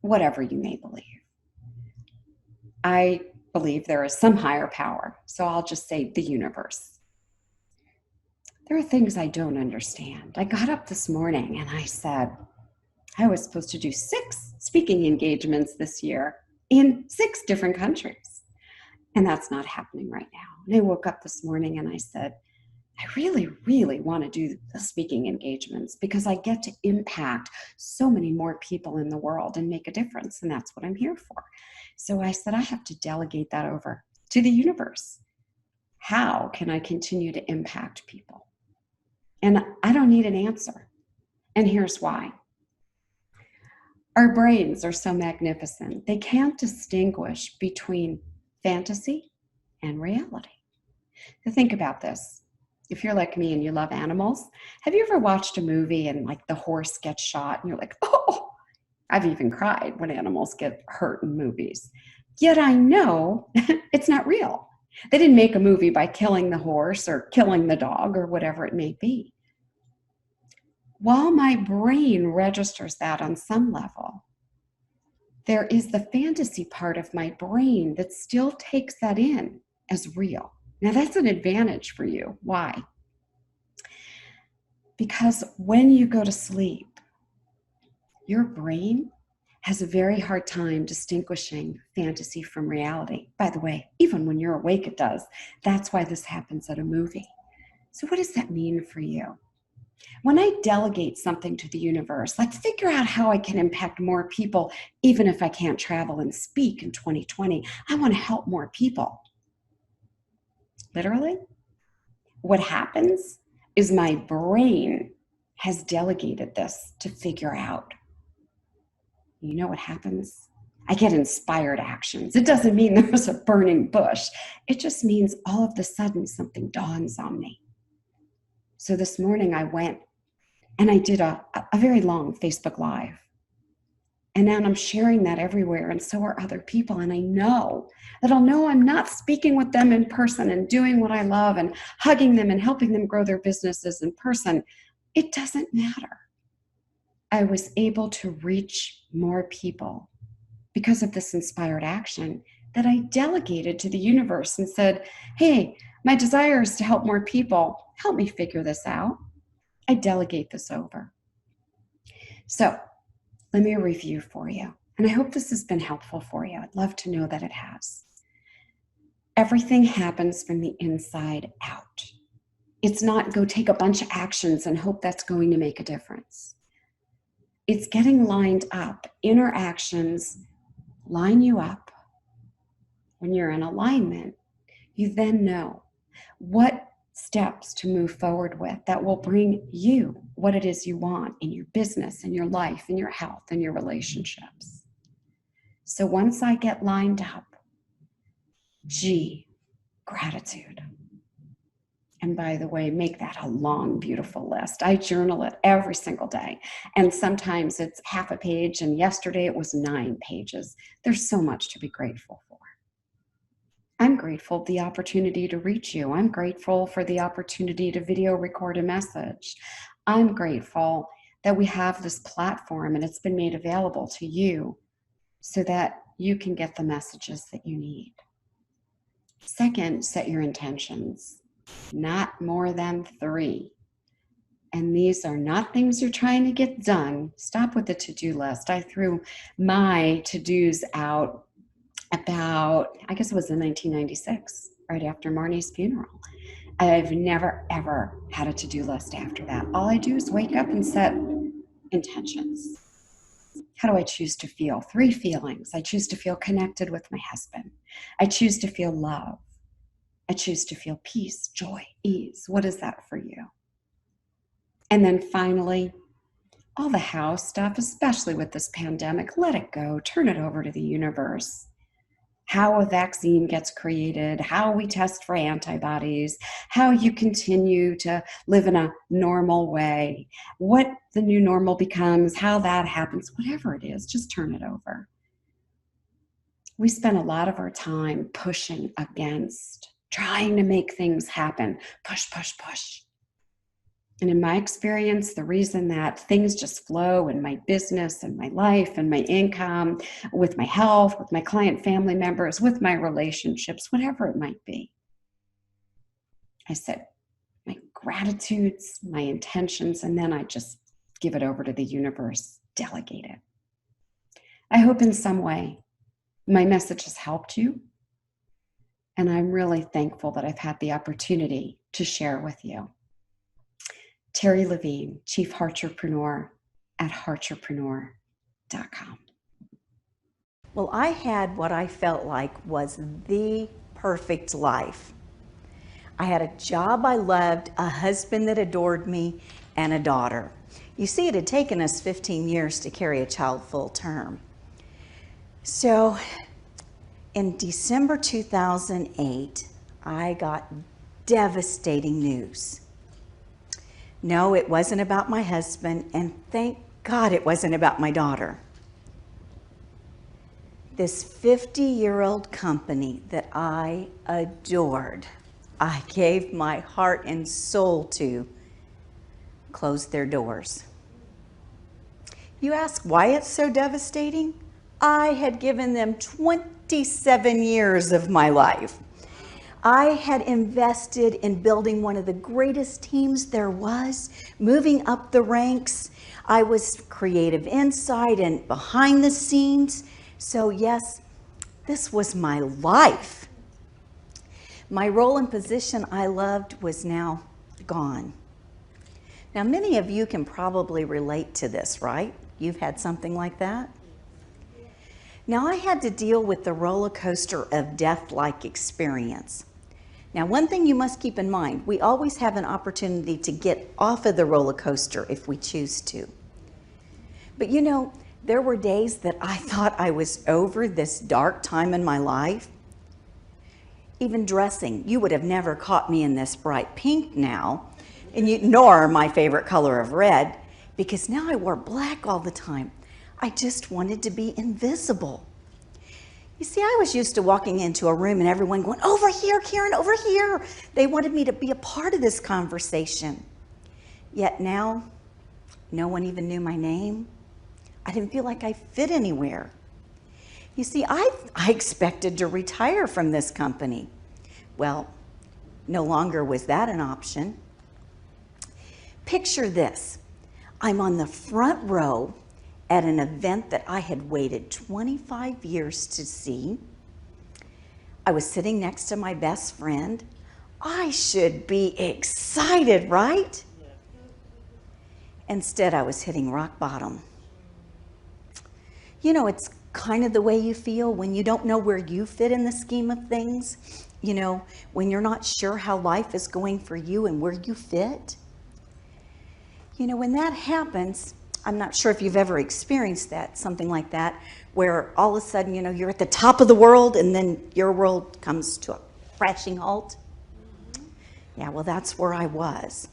Speaker 5: whatever you may believe. I believe there is some higher power, so I'll just say the universe. There are things I don't understand. I got up this morning and I said, I was supposed to do 6 speaking engagements this year in 6 different countries. And that's not happening right now. And I woke up this morning and I said, I really, really want to do the speaking engagements because I get to impact so many more people in the world and make a difference. And that's what I'm here for. So I said, I have to delegate that over to the universe. How can I continue to impact people? And I don't need an answer. And here's why. Our brains are so magnificent. They can't distinguish between fantasy and reality. So think about this. If you're like me and you love animals, have you ever watched a movie and like the horse gets shot and you're like, oh, I've even cried when animals get hurt in movies. Yet I know it's not real. They didn't make a movie by killing the horse or killing the dog or whatever it may be. While my brain registers that on some level, there is the fantasy part of my brain that still takes that in as real. Now that's an advantage for you. Why? Because when you go to sleep, your brain has a very hard time distinguishing fantasy from reality. By the way, even when you're awake, it does. That's why this happens at a movie. So what does that mean for you? When I delegate something to the universe, let's figure out how I can impact more people, even if I can't travel and speak in 2020. I want to help more people. Literally, what happens is my brain has delegated this to figure out. You know what happens? I get inspired actions. It doesn't mean there's a burning bush. It just means all of a sudden something dawns on me. So this morning I went and I did a very long Facebook Live. And now I'm sharing that everywhere, and so are other people. And I know that I'll know I'm not speaking with them in person and doing what I love and hugging them and helping them grow their businesses in person. It doesn't matter. I was able to reach more people because of this inspired action that I delegated to the universe and said, hey, my desire is to help more people. Help me figure this out. I delegate this over. So let me review for you. And I hope this has been helpful for you. I'd love to know that it has. Everything happens from the inside out. It's not go take a bunch of actions and hope that's going to make a difference. It's getting lined up, inner actions line you up, when you're in alignment, you then know what steps to move forward with that will bring you what it is you want in your business, in your life, in your health, in your relationships. So once I get lined up, G, gratitude. And by the way, make that a long, beautiful list. I journal it every single day. And sometimes it's half a page, and yesterday it was 9 pages. There's so much to be grateful for. I'm grateful for the opportunity to reach you. I'm grateful for the opportunity to video record a message. I'm grateful that we have this platform and it's been made available to you so that you can get the messages that you need. Second, set your intentions. Not more than 3. And these are not things you're trying to get done. Stop with the to-do list. I threw my to-dos out about, I guess it was in 1996, right after Marnie's funeral. I've never, ever had a to-do list after that. All I do is wake up and set intentions. How do I choose to feel? 3 feelings. I choose to feel connected with my husband. I choose to feel love. I choose to feel peace, joy, ease. What is that for you? And then finally, all the house stuff, especially with this pandemic, let it go. Turn it over to the universe. How a vaccine gets created, how we test for antibodies, how you continue to live in a normal way, what the new normal becomes, how that happens, whatever it is, just turn it over. We spend a lot of our time pushing against, trying to make things happen, push, push, push. And in my experience, the reason that things just flow in my business and my life and my income, with my health, with my client family members, with my relationships, whatever it might be, I set my gratitudes, my intentions, and then I just give it over to the universe, delegate it. I hope in some way my message has helped you. And I'm really thankful that I've had the opportunity to share with you. Terri Levine, Chief Heartrepreneur at heartrepreneur.com.
Speaker 6: Well, I had what I felt like was the perfect life. I had a job I loved, a husband that adored me, and a daughter. You see, it had taken us 15 years to carry a child full term. So in December 2008, I got devastating news. No, it wasn't about my husband, and thank God it wasn't about my daughter. This 50-year-old company that I adored, I gave my heart and soul to, closed their doors. You ask why it's so devastating? I had given them 27 years of my life. I had invested in building one of the greatest teams there was, moving up the ranks. I was creative inside and behind the scenes. So yes, this was my life. My role and position I loved was now gone. Now, many of you can probably relate to this, right? You've had something like that? Now, I had to deal with the roller coaster of death-like experience. Now, one thing you must keep in mind, we always have an opportunity to get off of the roller coaster if we choose to. But you know, there were days that I thought I was over this dark time in my life. Even dressing, you would have never caught me in this bright pink now, nor my favorite color of red, because now I wore black all the time. I just wanted to be invisible. You see, I was used to walking into a room and everyone going, "Over here, Karen, over here." They wanted me to be a part of this conversation. Yet now, no one even knew my name. I didn't feel like I fit anywhere. You see, I expected to retire from this company. Well, no longer was that an option. Picture this. I'm on the front row at an event that I had waited 25 years to see. I was sitting next to my best friend. I should be excited, right? Instead, I was hitting rock bottom. You know, it's kind of the way you feel when you don't know where you fit in the scheme of things? You know, when you're not sure how life is going for you and where you fit? You know, when that happens, I'm not sure if you've ever experienced that, something like that, where all of a sudden, you know, you're at the top of the world and then your world comes to a crashing halt. Yeah, well, that's where I was.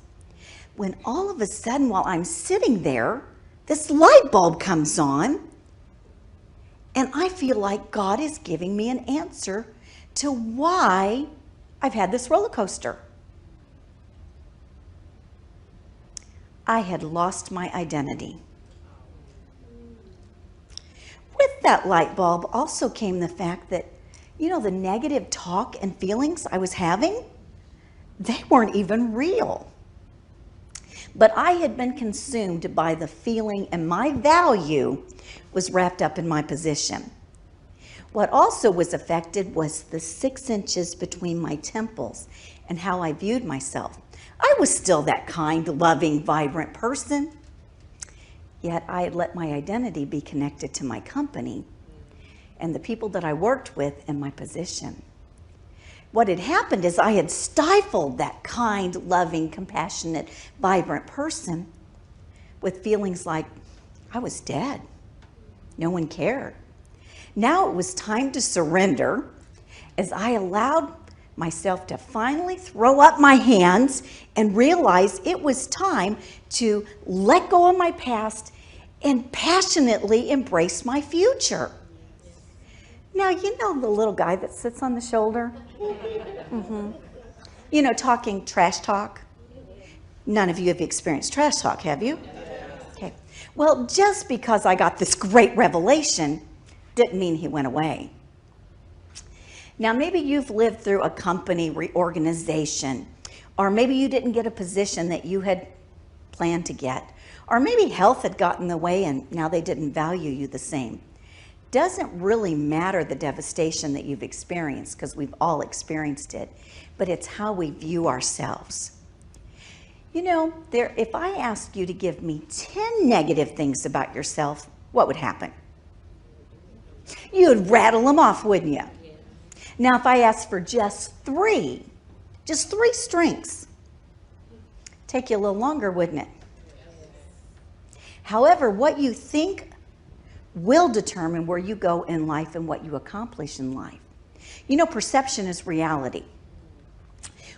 Speaker 6: When all of a sudden, while I'm sitting there, this light bulb comes on, and I feel like God is giving me an answer to why I've had this roller coaster. I had lost my identity. With that light bulb also came the fact that, you know, the negative talk and feelings I was having, they weren't even real. But I had been consumed by the feeling, and my value was wrapped up in my position. What also was affected was the 6 inches between my temples and how I viewed myself. I was still that kind, loving, vibrant person. Yet I had let my identity be connected to my company and the people that I worked with and my position. What had happened is I had stifled that kind, loving, compassionate, vibrant person with feelings like I was dead. No one cared. Now it was time to surrender as I allowed myself to finally throw up my hands and realize it was time to let go of my past and passionately embrace my future. Now, you know the little guy that sits on the shoulder? Mm-hmm. You know, talking trash talk? None of you have experienced trash talk, have you? Okay. Well, just because I got this great revelation didn't mean he went away. Now, maybe you've lived through a company reorganization, or maybe you didn't get a position that you had planned to get, or maybe health had gotten in the way and now they didn't value you the same. Doesn't really matter the devastation that you've experienced, because we've all experienced it, but it's how we view ourselves. You know, if I asked you to give me 10 negative things about yourself, what would happen? You'd rattle them off, wouldn't you? Now, if I asked for just three strengths, take you a little longer, wouldn't it? However, what you think will determine where you go in life and what you accomplish in life. You know, perception is reality.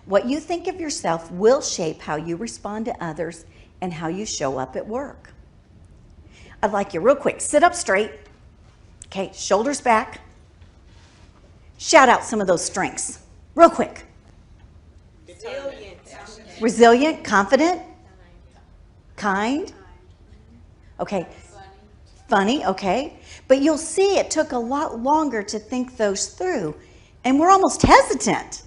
Speaker 6: What you think of yourself will shape how you respond to others and how you show up at work. I'd like you real quick, sit up straight. Okay, shoulders back. Shout out some of those strengths, real quick. Resilient, confident, kind. Okay. Funny, okay. But you'll see it took a lot longer to think those through. And we're almost hesitant.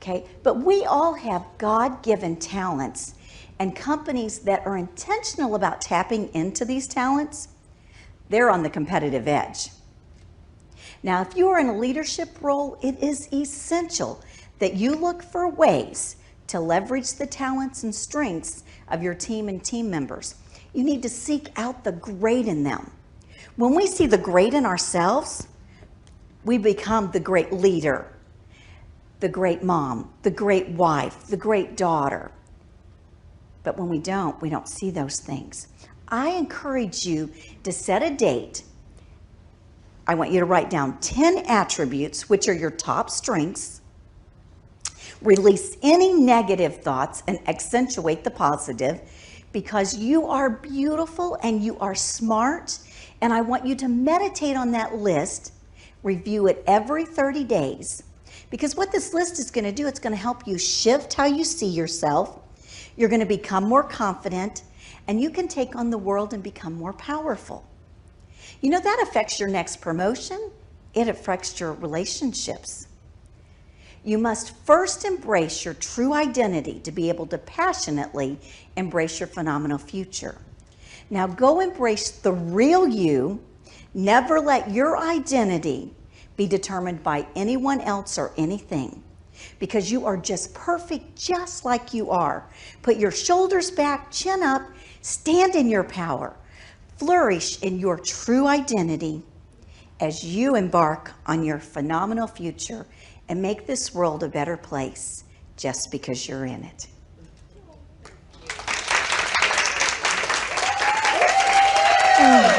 Speaker 6: Okay, but we all have God-given talents, and companies that are intentional about tapping into these talents, they're on the competitive edge. Now, if you are in a leadership role, it is essential that you look for ways to leverage the talents and strengths of your team and team members. You need to seek out the great in them. When we see the great in ourselves, we become the great leader, the great mom, the great wife, the great daughter. But when we don't see those things. I encourage you to set a date. I want you to write down 10 attributes, which are your top strengths. Release any negative thoughts and accentuate the positive, because you are beautiful and you are smart. And I want you to meditate on that list, review it every 30 days. Because what this list is going to do, it's going to help you shift how you see yourself. You're going to become more confident, and you can take on the world and become more powerful. You know, that affects your next promotion. It affects your relationships. You must first embrace your true identity to be able to passionately embrace your phenomenal future. Now go embrace the real you. Never let your identity be determined by anyone else or anything, because you are just perfect just like you are. Put your shoulders back, chin up, stand in your power. Flourish in your true identity as you embark on your phenomenal future and make this world a better place just because you're in it. Oh.